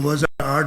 2008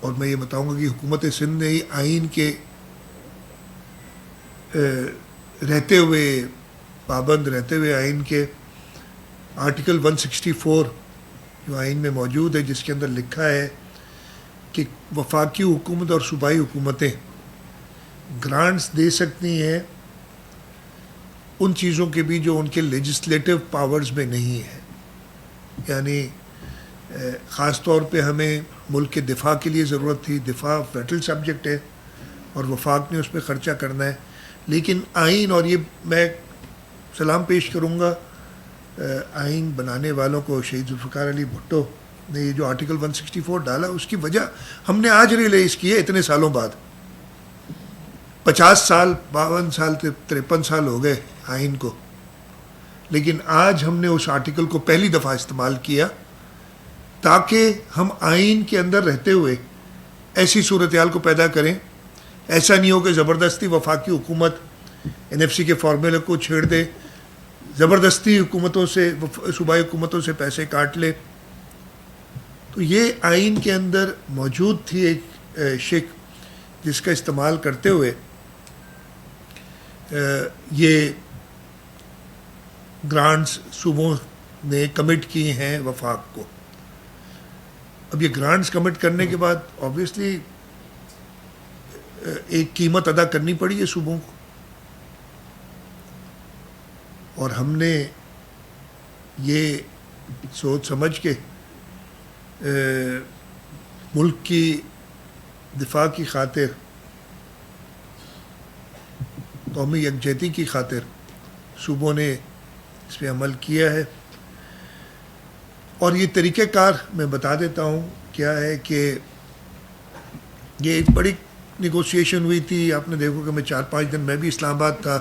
اور میں یہ بتاؤں گا کہ حکومت سندھ نے آئین کے رہتے ہوئے پابند رہتے ہوئے آئین کے آرٹیکل 164 جو آئین میں موجود ہے، جس کے اندر لکھا ہے کہ وفاقی حکومت اور صوبائی حکومتیں گرانٹس دے سکتی ہیں ان چیزوں کے بھی جو ان کے لیجسلیٹو پاورز میں نہیں ہے. یعنی خاص طور پہ ہمیں ملک کے دفاع کے لیے ضرورت تھی، دفاع ویٹل سبجیکٹ ہے اور وفاق نے اس پہ خرچہ کرنا ہے، لیکن آئین، اور یہ میں سلام پیش کروں گا آئین بنانے والوں کو، شہید ذوالفقار علی بھٹو نے یہ جو آرٹیکل 164 ڈالا، اس کی وجہ ہم نے آج ریلائز کی ہے اتنے سالوں بعد. 50 سال 52 سال 53 سال ہو گئے آئین کو، لیکن آج ہم نے اس آرٹیکل کو پہلی دفعہ استعمال کیا تاکہ ہم آئین کے اندر رہتے ہوئے ایسی صورتحال کو پیدا کریں. ایسا نہیں ہو کہ زبردستی وفاقی حکومت NFC کے فارمولے کو چھیڑ دے، زبردستی حکومتوں سے، صوبائی حکومتوں سے پیسے کاٹ لے. تو یہ آئین کے اندر موجود تھی ایک شک، جس کا استعمال کرتے ہوئے یہ گرانٹس صوبوں نے کمٹ کی ہیں وفاق کو. اب یہ گرانٹس کمٹ کرنے کے بعد آبویسلی ایک قیمت ادا کرنی پڑی ہے صوبوں کو، اور ہم نے یہ سوچ سمجھ کے ملک کی دفاع کی خاطر، قومی یکجہتی کی خاطر صوبوں نے اس پہ عمل کیا ہے. اور یہ طریقہ کار میں بتا دیتا ہوں کیا ہے کہ یہ ایک بڑی نیگوشیشن ہوئی تھی. آپ نے دیکھو کہ میں 4-5 دن میں بھی اسلام آباد تھا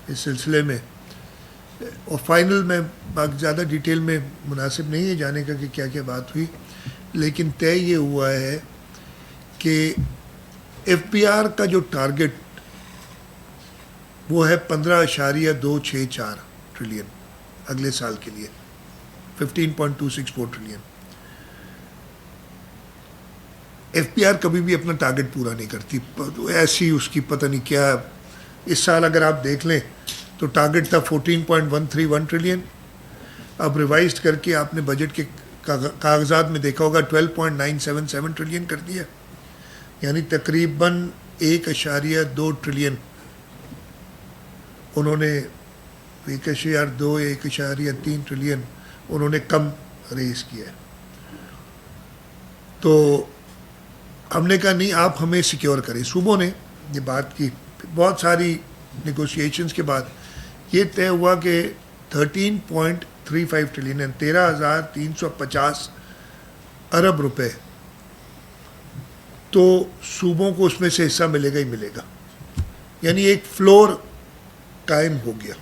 اس سلسلے میں، اور فائنل میں زیادہ ڈیٹیل میں مناسب نہیں ہے جانے کا کہ کیا کیا بات ہوئی، لیکن طے یہ ہوا ہے کہ FBR کا جو ٹارگٹ وہ ہے 15.264 ٹریلین اگلے سال کے لیے، 15.264 ٹریلین. FBR کبھی بھی اپنا ٹارگٹ پورا نہیں کرتی، ایسی اس کی پتہ نہیں کیا. اس سال اگر آپ دیکھ لیں تو ٹارگٹ تھا 14.131 ٹریلین، اب ریوائزڈ کر کے آپ نے بجٹ کے کاغذات میں دیکھا ہوگا 12.977 ٹریلین کر دیا، یعنی تقریباً 1.2 ٹریلین انہوں نے 1.3 ٹریلین انہوں نے کم ریز کیا ہے. تو ہم نے کہا نہیں، آپ ہمیں سیکیور کریں. صوبوں نے یہ بات کی، بہت ساری نیگوشیشنز کے بعد یہ طے ہوا کہ 13.35 ٹریلین 13,350 ارب روپے تو صوبوں کو اس میں سے حصہ ملے گا ہی ملے گا. یعنی ایک فلور قائم ہو گیا،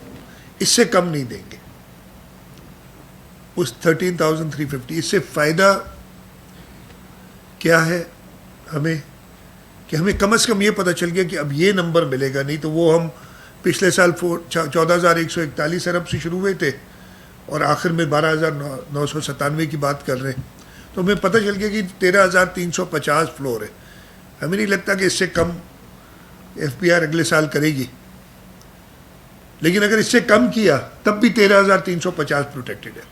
اس سے کم نہیں دیں گے اس 13,350. اس سے فائدہ کیا ہے ہمیں کہ ہمیں کم از کم یہ پتہ چل گیا کہ اب یہ نمبر ملے گا. نہیں تو وہ ہم پچھلے سال 14,141 ارب سے شروع ہوئے تھے اور آخر میں 12,997 کی بات کر رہے ہیں، تو ہمیں پتہ چل گیا کہ 13,350 فلور ہے. ہمیں نہیں لگتا کہ اس سے کم FBR اگلے سال کرے گی، لیکن اگر اس سے کم کیا تب بھی 13,350 پروٹیکٹڈ ہے.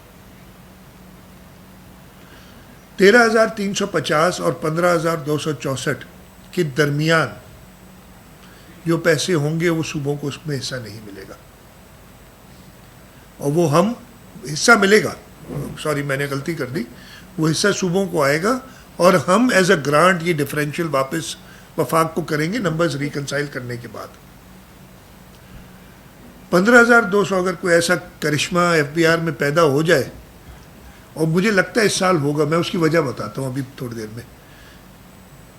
13,350 اور 15,264 کے درمیان جو پیسے ہوں گے وہ صوبوں کو اس میں حصہ نہیں ملے گا، اور وہ ہم حصہ ملے گا، سوری میں نے غلطی کر دی، وہ حصہ صوبوں کو آئے گا اور ہم ایز اے گرانٹ یہ ڈفرینشیل واپس وفاق کو کریں گے نمبرز ریکنسائل کرنے کے بعد. 15,200 اگر کوئی ایسا کرشمہ FBR میں پیدا ہو جائے، اور مجھے لگتا ہے اس سال ہوگا، میں اس کی وجہ بتاتا ہوں ابھی تھوڑی دیر میں،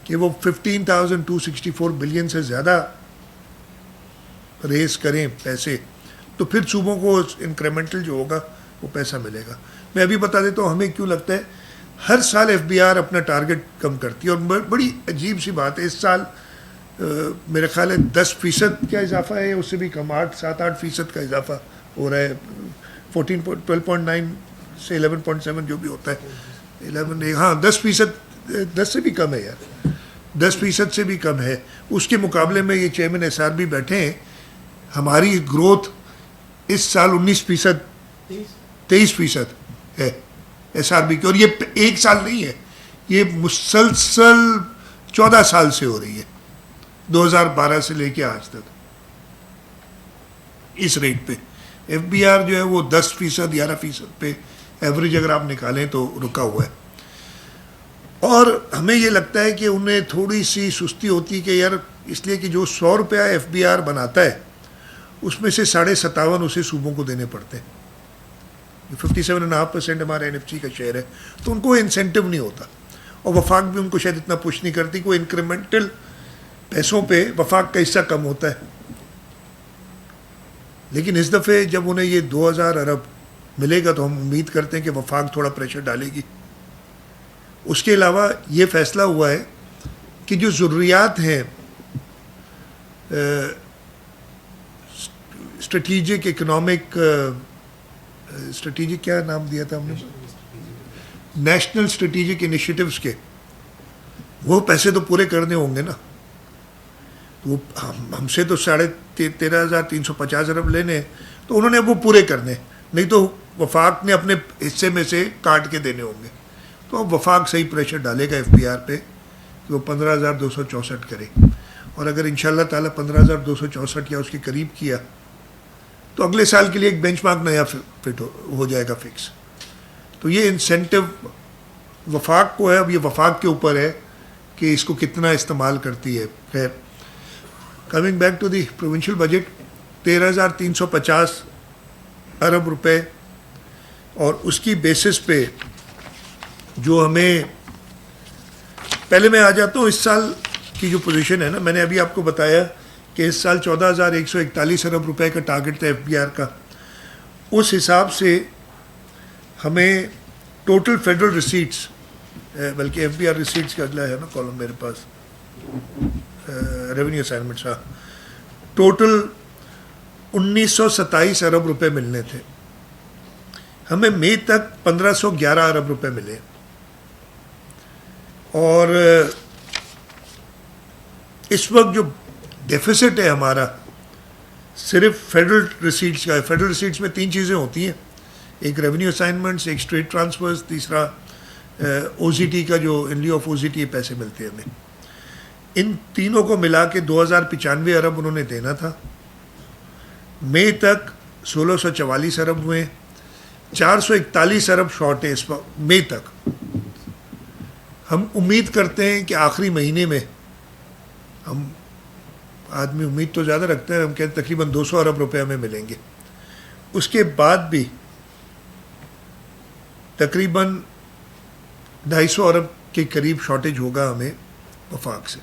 کہ وہ 15,264 بلین سے زیادہ ریز کریں پیسے، تو پھر صوبوں کو انکریمنٹل جو ہوگا وہ پیسہ ملے گا. میں ابھی بتا دیتا ہوں ہمیں کیوں لگتا ہے ہر سال FBR اپنا ٹارگٹ کم کرتی ہے، اور بڑی عجیب سی بات ہے، اس سال میرے خیال ہے 10% کا اضافہ ہے، اس سے بھی کم 7-8% کا اضافہ ہو رہا ہے. 12.9 سے 11.7 جو بھی ہوتا ہے 11، ہاں 10% 10 سے بھی کم ہے یار, 10% سے بھی کم ہے. اس کے مقابلے میں یہ چیئرمین ایس آر بی بیٹھے ہیں, ہماری گروتھ اس سال 19%, 23% ہے ایس آر بی کی, اور یہ ایک سال نہیں ہے, یہ مسلسل 14 سال سے ہو رہی ہے, 2012 سے لے کے آج تک اس ریٹ پہ. ایف بی آر جو ہے وہ 10%, 11% پہ ایوریج اگر آپ نکالیں تو رکا ہوا ہے. اور ہمیں یہ لگتا ہے کہ انہیں تھوڑی سی سستی ہوتی ہے کہ یار, اس لیے کہ جو 100 روپیہ ایف بی آر بناتا ہے اس میں سے 57.5 اسے صوبوں کو دینے پڑتے ہیں. 57.5% ہمارا این ایف سی کا شیئر ہے, تو ان کو انسینٹو نہیں ہوتا, اور وفاق بھی ان کو شاید اتنا پش نہیں کرتی. کوئی انکریمنٹل پیسوں پہ وفاق کا حصہ کم ہوتا ہے. لیکن اس دفعہ جب انہیں یہ 2000 ارب ملے گا تو ہم امید کرتے ہیں کہ وفاق تھوڑا پریشر ڈالے گی. اس کے علاوہ یہ فیصلہ ہوا ہے کہ جو ضروریات ہیں اسٹریٹجک اکنامک, اسٹریٹجک کیا نام دیا تھا ہم نے, نیشنل اسٹریٹجک انیشیٹوز کے, وہ پیسے تو پورے کرنے ہوں گے نا. وہ ہم سے تو 13,350 ارب لینے, تو انہوں نے وہ پورے کرنے, نہیں تو وفاق نے اپنے حصے میں سے کاٹ کے دینے ہوں گے. تو اب وفاق صحیح پریشر ڈالے گا ایف بی آر پہ کہ وہ 15,264 کرے, اور اگر انشاءاللہ تعالیٰ 15,264 یا اس کے قریب کیا تو اگلے سال کے لیے ایک بینچ مارک نیا فٹ ہو جائے گا فکس. تو یہ انسینٹو وفاق کو ہے, اب یہ وفاق کے اوپر ہے کہ اس کو کتنا استعمال کرتی ہے. خیر, coming back to the provincial budget, 13,350 ارب روپے, اور اس کی بیسس پہ جو ہمیں, پہلے میں آ جاتا ہوں اس سال کی جو پوزیشن ہے نا, میں نے ابھی آپ کو بتایا کہ اس سال 14,141 ارب روپے کا ٹارگٹ تھا ایف بی آر کا. اس حساب سے ہمیں ٹوٹل فیڈرل ریسیٹس, بلکہ ایف بی آر ریسیٹس کا اگلا ہے نا کالم میرے پاس, ریونیو اسائنمنٹس, ہاں, ٹوٹل 1927 ارب روپے ملنے تھے. ہمیں مئی تک 1,511 ارب روپے ملے, اور اس وقت جو ڈیفیسٹ ہے ہمارا صرف فیڈرل ریسیٹس کا ہے. فیڈرل ریسیٹس میں 3 چیزیں ہوتی ہیں, ایک ریونیو اسائنمنٹس, ایک اسٹریٹ ٹرانسفرز, تیسرا او سی ٹی کا جو ان لیو آف او سی ٹی پیسے ملتے ہیں ہمیں. ان تینوں کو ملا کے 2,095 ارب انہوں نے دینا تھا. مئی تک 1,644 ارب ہوئے, 441 ارب شارٹ ہے اس وقت مئی تک. ہم امید کرتے ہیں کہ آخری مہینے میں, ہم آدمی امید تو زیادہ رکھتے ہیں, ہم کہتے ہیں تقریباً 200 ارب روپے ہمیں ملیں گے. اس کے بعد بھی تقریباً 250 ارب کے قریب شارٹیج ہوگا ہمیں وفاق سے.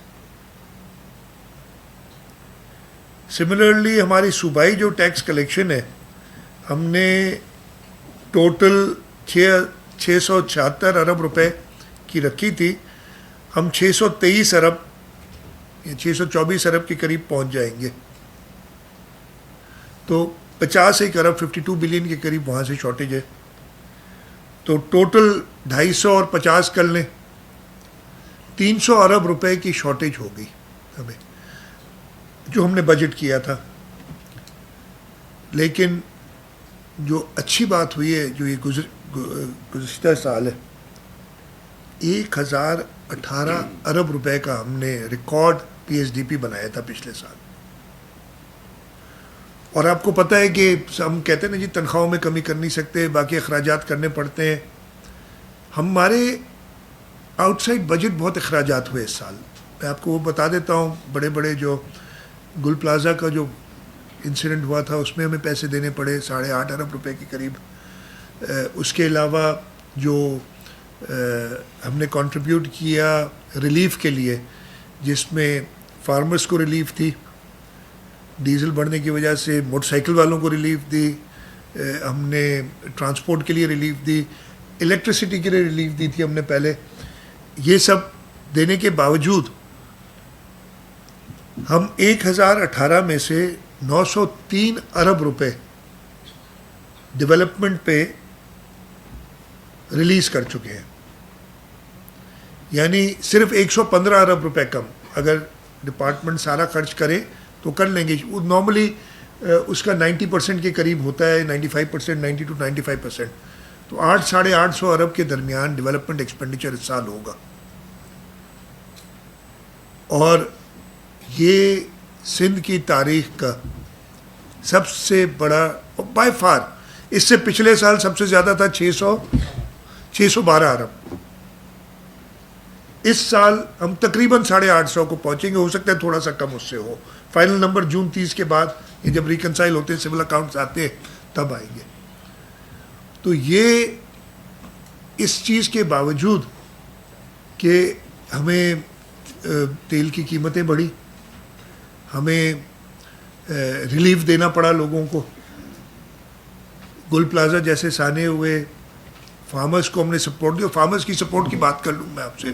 سملرلی ہماری صوبائی جو ٹیکس کلیکشن ہے, ہم نے ٹوٹل 676 ارب روپے کی رکھی تھی, ہم 623 ارب یا 624 ارب کے قریب پہنچ جائیں گے. تو 51 ارب 52 بلین کے قریب وہاں سے شارٹیج ہے. تو ٹوٹل 250 اور 50 کر لیں, 300 ارب روپے کی شارٹیج ہو گئی ہمیں, جو ہم نے بجٹ کیا تھا. لیکن جو اچھی بات ہوئی ہے, جو یہ گزشتہ سال ہے, 1,018 ارب روپے کا ہم نے record P S D P بنایا تھا پچھلے سال. اور آپ کو پتہ ہے کہ ہم کہتے ہیں نا جی تنخواہوں میں کمی کر نہیں سکتے, باقی اخراجات کرنے پڑتے ہیں. ہمارے آؤٹ سائڈ بجٹ بہت اخراجات ہوئے اس سال. میں آپ کو وہ بتا دیتا ہوں, بڑے بڑے جو گل پلازا کا جو انسیڈنٹ ہوا تھا اس میں ہمیں پیسے دینے پڑے 8.5 ارب روپے کے قریب. اس کے علاوہ جو ہم نے کنٹریبیوٹ کیا ریلیف کے لیے, جس میں فارمرز کو ریلیف تھی ڈیزل بڑھنے کی وجہ سے, موٹر سائیکل والوں کو ریلیف دی, ہم نے ٹرانسپورٹ کے لیے ریلیف دی, الیکٹریسٹی کے لیے ریلیف دی تھی ہم نے پہلے. یہ سب دینے کے باوجود ہم 1,018 میں سے 903 ارب روپے ڈیولپمنٹ پہ ریلیز کر چکے ہیں. یعنی صرف 115 ارب روپے کم. اگر ڈپارٹمنٹ سارا خرچ کرے تو کر لیں گے. نارملی اس کا 90% کے قریب ہوتا ہے, 95%, 90 to 95%. تو 800-850 ارب کے درمیان ڈیولپمنٹ ایکسپینڈیچر اس سال ہوگا. اور یہ سندھ کی تاریخ کا سب سے بڑا بائی فار, اس سے پچھلے سال سب سے زیادہ تھا 612 ارب. اس سال ہم تقریباً 850 کو پہنچیں گے. ہو سکتا ہے تھوڑا سا کم اس سے ہو. فائنل نمبر جون 30 کے بعد یہ جب ریکنسائل ہوتے ہیں, سول اکاؤنٹس آتے ہیں, تب آئیں گے. تو یہ اس چیز کے باوجود کہ ہمیں تیل کی قیمتیں بڑھی, ہمیں ریلیف دینا پڑا لوگوں کو, گل پلازا جیسے سانے ہوئے, فارمرز کو ہم نے سپورٹ دی. اور فارمرز کی سپورٹ کی بات کر لوں میں آپ سے.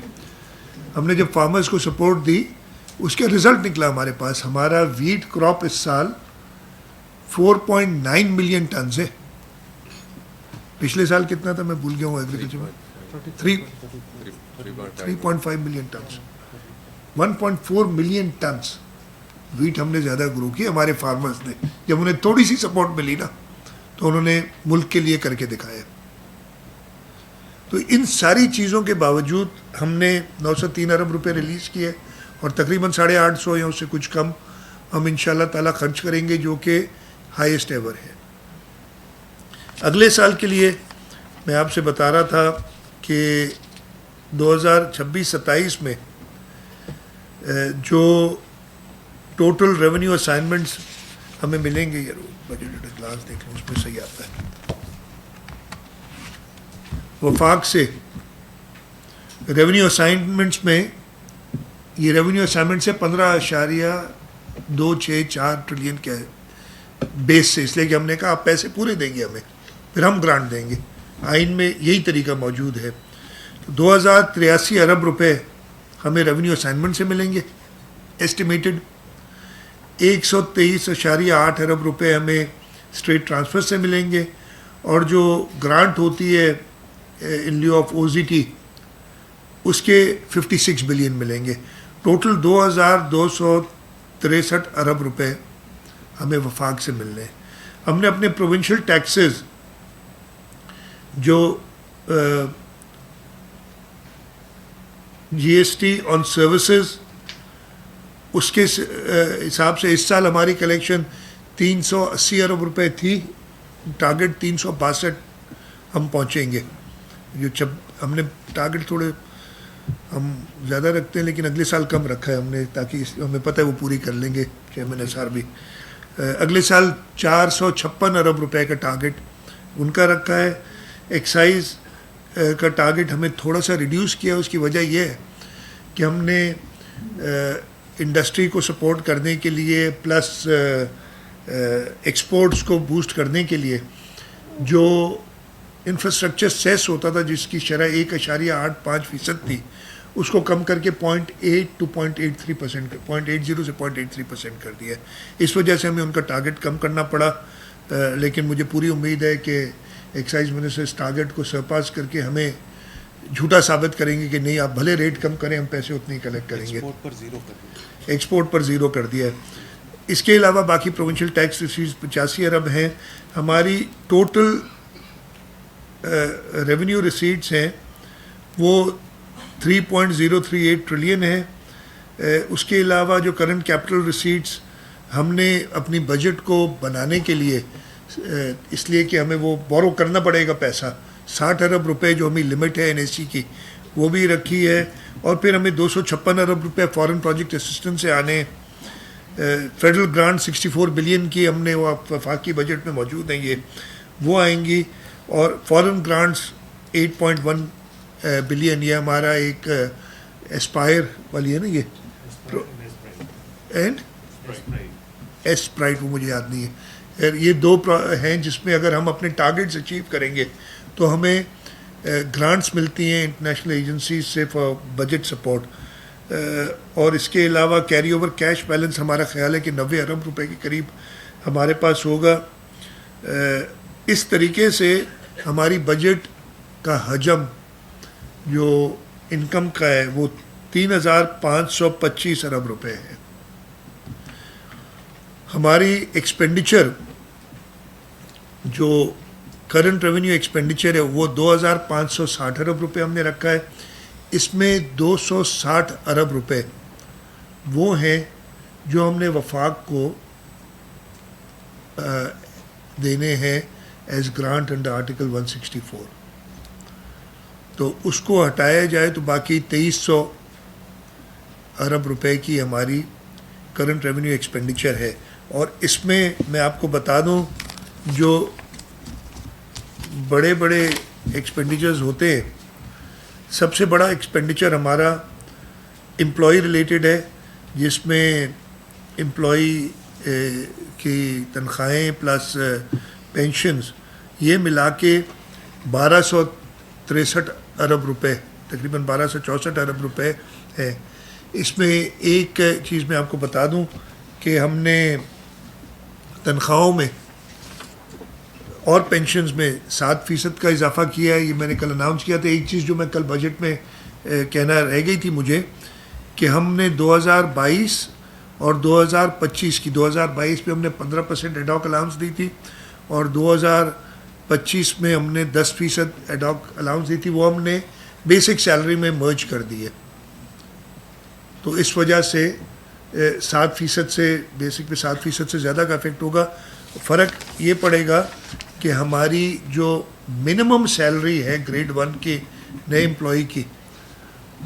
ہم نے جب فارمرز کو سپورٹ دی, اس کے رزلٹ نکلا ہمارے پاس. ہمارا ویٹ کراپ اس سال 4.9 ملین ٹنز ہے. پچھلے سال کتنا تھا میں بھول گیا ہوں ایگریکلچر میں, 3.5 million tons. 1.4 million tons wheat ہم نے زیادہ گرو کی ہمارے فارمرز نے. جب انہیں تھوڑی سی سپورٹ ملی نا, تو انہوں نے ملک کے لیے کر کے دکھایا. تو ان ساری چیزوں کے باوجود ہم نے 903 ارب روپے ریلیز کیے, اور تقریباً 850 یا اس سے کچھ کم ہم انشاءاللہ تعالیٰ خرچ کریں گے, جو کہ ہائیسٹ ایور ہے. اگلے سال کے لیے میں آپ سے بتا رہا تھا کہ 2026-27 میں جو ٹوٹل ریونیو اسائنمنٹس ہمیں ملیں گے, بجٹ اجلاس دیکھ لیں اس میں صحیح آتا ہے, وفاق سے ریونیو اسائنمنٹس میں, یہ ریونیو اسائنمنٹس ہے 15.264 ٹریلین کے بیس سے, اس لیے کہ ہم نے کہا آپ پیسے پورے دیں گے ہمیں, پھر ہم گرانٹ دیں گے. آئین میں یہی طریقہ موجود ہے. 2083 ارب روپے ہمیں ریونیو اسائنمنٹ سے ملیں گے ایسٹیمیٹڈ. 123.8 ارب روپے ہمیں اسٹریٹ ٹرانسفر سے ملیں گے, اور جو گرانٹ ہوتی ہے ان لیو آف او زی ٹی, اس کے 56 بلین ملیں گے. ٹوٹل 2263 ارب روپے ہمیں وفاق سے ملنے ہیں. ہم نے اپنے پروونشل ٹیکسز جو جی ایس ٹی آن سروسز, اس کے حساب سے اس سال ہماری کلیکشن 380 ارب روپے تھی. ٹارگٹ 362 ہم پہنچیں گے. جو جب ہم نے ٹارگٹ تھوڑے ہم زیادہ رکھتے ہیں, لیکن اگلے سال کم رکھا ہے ہم نے, تاکہ ہمیں پتہ ہے وہ پوری کر لیں گے چیئرمین ایس آر بھی. اگلے سال 456 ارب روپے کا ٹارگٹ ان کا رکھا ہے. ایکسائز کا ٹارگٹ ہمیں تھوڑا سا ریڈیوس کیا. اس کی وجہ یہ ہے کہ ہم نے انڈسٹری کو سپورٹ کرنے کے لیے, پلس ایکسپورٹس کو بوسٹ کرنے کے لیے, جو انفراسٹرکچر سیس ہوتا تھا جس کی شرح 1.85% تھی, اس کو کم کر کے 0.8 to 0.83%, 0.80 سے 0.83% کر دیا. اس وجہ سے ہمیں ان کا ٹارگٹ کم کرنا پڑا. لیکن مجھے پوری امید ہے کہ ایکسائز منسٹر اس ٹارگٹ کو سرپاس کر کے ہمیں جھوٹا ثابت کریں گے کہ نہیں آپ بھلے ریٹ کم کریں, ہم پیسے اتنے ہی کلیکٹ کریں گے. ایکسپورٹ پر زیرو کر دیا ہے. اس کے علاوہ باقی پروونشل ٹیکس ریسیوز 85 ارب ہیں. ہماری ٹوٹل ریونیو ریسیٹس ہیں وہ 3.038 ٹریلین ہے. اس کے علاوہ جو کرنٹ کیپٹل ریسیٹس ہم نے اپنی بجٹ کو بنانے کے لیے, اس لیے کہ ہمیں وہ بورو کرنا پڑے گا پیسہ, 60 ارب روپے جو ہمیں لمٹ ہے این ایس سی کی وہ بھی رکھی ہے. اور پھر ہمیں 256 ارب روپے فارن پروجیکٹ اسسٹنس سے آنے. فیڈرل گرانٹ 64 بلین کی ہم نے وہ وفاقی بجٹ میں موجود ہیں, یہ وہ آئیں گی. اور فارن گرانٹس 8.1 بلین, یہ ہمارا ایک اسپائر والی ہے نا, یہ اینڈ اسپرائٹ, وہ مجھے یاد نہیں ہے. یہ دو ہیں جس میں اگر ہم اپنے ٹارگٹس اچیو کریں گے تو ہمیں گرانٹس ملتی ہیں انٹرنیشنل ایجنسیز سے فار بجٹ سپورٹ. اور اس کے علاوہ کیری اوور کیش بیلنس ہمارا خیال ہے کہ 90 ارب روپے کے قریب ہمارے پاس ہوگا. اس طریقے سے ہماری بجٹ کا حجم جو انکم کا ہے وہ 3,525 ارب روپے ہے. ہماری ایکسپینڈیچر جو کرنٹ ریونیو ایکسپینڈیچر ہے وہ 2,560 ارب روپے ہم نے رکھا ہے. اس میں 260 ارب روپے وہ ہیں جو ہم نے وفاق کو دینے ہیں ایز گرانٹ انڈر آرٹیکل 164. تو اس کو ہٹایا جائے تو باقی 2,300 ارب روپے کی ہماری کرنٹ ریونیو ایکسپینڈیچر ہے. اور اس میں میں آپ کو بتا دوں جو بڑے بڑے ایکسپینڈیچرز ہوتے ہیں، سب سے بڑا ایکسپینڈیچر ہمارا امپلائی ریلیٹڈ ہے، جس میں امپلائی کی تنخواہیں پلس پینشنز یہ ملا کے 1,263 ارب روپے، تقریباً 1,264 ارب روپے ہے. اس میں ایک چیز میں آپ کو بتا دوں کہ ہم نے تنخواہوں میں اور پینشنز میں 7% کا اضافہ کیا ہے. یہ میں نے کل اناؤنس کیا تھا. ایک چیز جو میں کل بجٹ میں کہنا رہ گئی تھی مجھے کہ ہم نے 2022 اور 2025 کی 2022 میں ہم نے 15% ایڈاک الاؤنس دی تھی اور 2025 میں ہم نے 10% ایڈاک الاؤنس دی تھی. وہ ہم نے بیسک سیلری میں مرج کر دی ہے. تو اس وجہ سے 7% سے بیسک پہ 7% سے زیادہ کا افیکٹ ہوگا. فرق یہ پڑے گا کہ ہماری جو منیمم سیلری ہے گریڈ 1 کے نئے امپلائی کی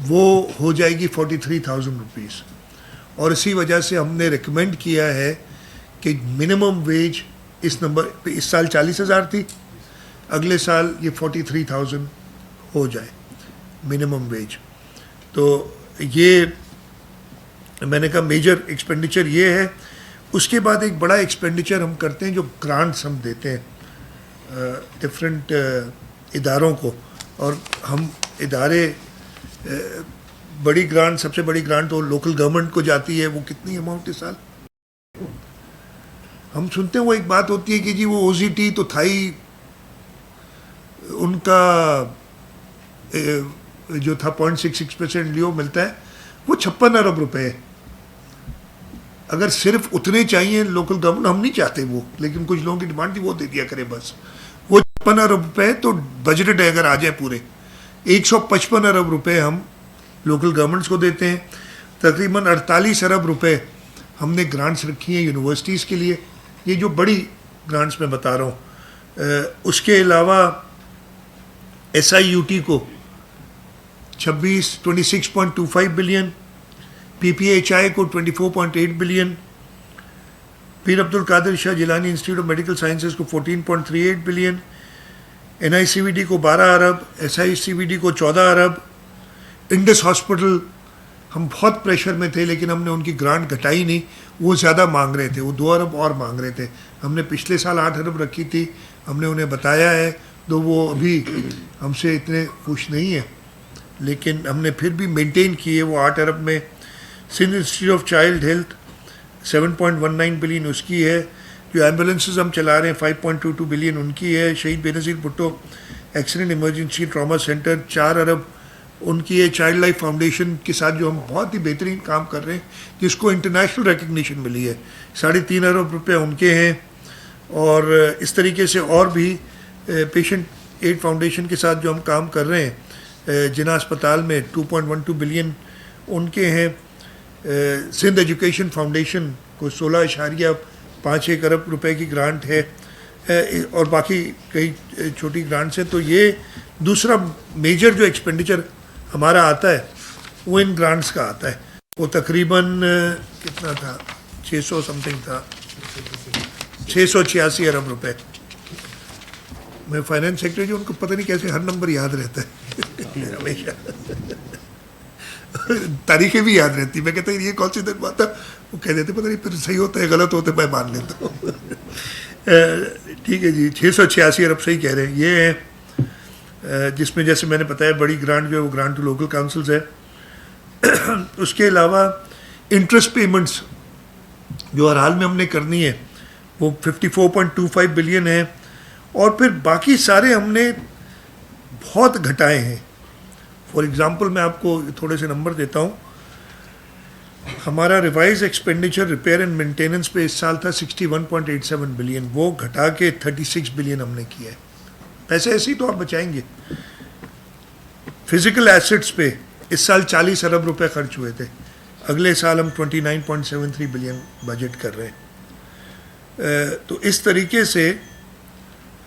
وہ ہو جائے گی 43,000 روپیز. اور اسی وجہ سے ہم نے ریکمینڈ کیا ہے کہ منیمم ویج اس نمبر پہ اس سال 40,000 تھی، اگلے سال یہ 43,000 ہو جائے منیمم ویج. تو یہ میں نے کہا میجر ایکسپینڈیچر یہ ہے. اس کے بعد ایک بڑا ایکسپینڈیچر ہم کرتے ہیں جو گرانٹس ہم دیتے ہیں ڈفرینٹ اداروں کو. اور ہم ادارے بڑی گرانٹ، سب سے بڑی گرانٹ تو لوکل گورنمنٹ کو جاتی ہے. وہ کتنی اماؤنٹ اس سال ہم سنتے ہیں؟ وہ ایک بات ہوتی ہے کہ جی وہ او زی ٹی تو تھا ہی، ان کا جو تھا 0.66% لیو ملتا ہے، وہ 56 ارب روپے ہے. اگر صرف اتنے چاہیے لوکل گورنمنٹ، ہم نہیں چاہتے وہ، لیکن کچھ لوگوں کی ڈیمانڈ تھی وہ دے دیا کرے بس. وہ 56 ارب روپے تو بجٹڈ ہے اگر آ جائے پورے. 155 ارب روپے ہم لوکل گورنمنٹس کو دیتے ہیں. تقریباً 48 ارب روپے ہم نے گرانٹس رکھی ہیں یونیورسٹیز کے لیے. یہ جو بڑی گرانٹس میں بتا رہا ہوں. اس کے علاوہ ایس آئی یو ٹی کو 26.25 billion, P P H I کو 24.8 billion, Pir Abdul Qadir Shah Jilani institute of medical sciences کو 14.38 billion, N I C V D کو 12 ارب، S I C V D کو 14 ارب. انڈس ہاسپٹل ہم بہت پریشر میں تھے لیکن ہم نے ان کی گرانٹ گھٹائی نہیں. وہ زیادہ مانگ رہے تھے، وہ 2 ارب اور مانگ رہے تھے. ہم نے پچھلے سال 8 ارب رکھی تھی، ہم نے انہیں بتایا ہے تو وہ ابھی ہم سے اتنے خوش نہیں ہیں، لیکن ہم نے پھر بھی مینٹین کی ہے وہ 8 ارب میں. Sindh institute of child health 7.19 billion اس کی ہے. جو ایمبولینسز ہم چلا رہے ہیں 5.22 بلین ان کی ہے. Shaheed Benazir Bhutto accident emergency trauma centre 4 ارب ان کی ہے. چائلڈ لائف فاؤنڈیشن کے ساتھ جو ہم بہت ہی بہترین کام کر رہے ہیں جس کو انٹرنیشنل ریکگنیشن ملی ہے، 3.5 ارب روپے ان کے ہیں. اور اس طریقے سے اور بھی پیشنٹ ایڈ فاؤنڈیشن کے ساتھ جو ہم کام کر رہے ہیں جناح اسپتال میں 2.12 بلین ان کے ہیں. سندھ ایجوکیشن فاؤنڈیشن کو 16.51 ارب روپے کی گرانٹ ہے اور باقی کئی چھوٹی گرانٹس ہیں. تو یہ دوسرا میجر جو ایکسپینڈیچر ہمارا آتا ہے وہ ان گرانٹس کا آتا ہے. وہ تقریباً کتنا تھا، 600 سمتھنگ تھا، 686 ارب روپے. میں فائنینس سیکٹری جو ان کو پتہ نہیں کیسے ہر نمبر یاد رہتا ہے ہمیشہ، تاریخیں بھی یاد رہتی. میں کہتا ہوں یہ کون سی دن بات تھا، وہ کہہ دیتے پتہ نہیں پھر صحیح ہوتا ہے غلط ہوتا ہے، میں مان لیتا ہوں. ٹھیک ہے جی، 686 ارب صحیح کہہ رہے ہیں. یہ ہے جس میں جیسے میں نے بتایا بڑی گرانٹ جو ہے وہ گرانٹ ٹو لوکل کاؤنسلز ہے. اس کے علاوہ انٹرسٹ پیمنٹس جو ہر حال میں ہم نے کرنی ہے وہ 54.25 بلین ہے. اور پھر باقی سارے ہم نے بہت گھٹائے ہیں. فار ایگزامپل میں آپ کو تھوڑے سے نمبر دیتا ہوں. ہمارا revise expenditure repair and maintenance پہ اس سال تھا 61.87 بلین, وہ گھٹا کے 36 بلین ہم نے کیا ہے. پیسے ایسے ہی تو آپ بچائیں گے. فزیکل ایسٹس پہ اس سال 40 ارب روپے خرچ ہوئے تھے, اگلے سال ہم 29.73 بلین بجٹ کر رہے ہیں. تو اس طریقے سے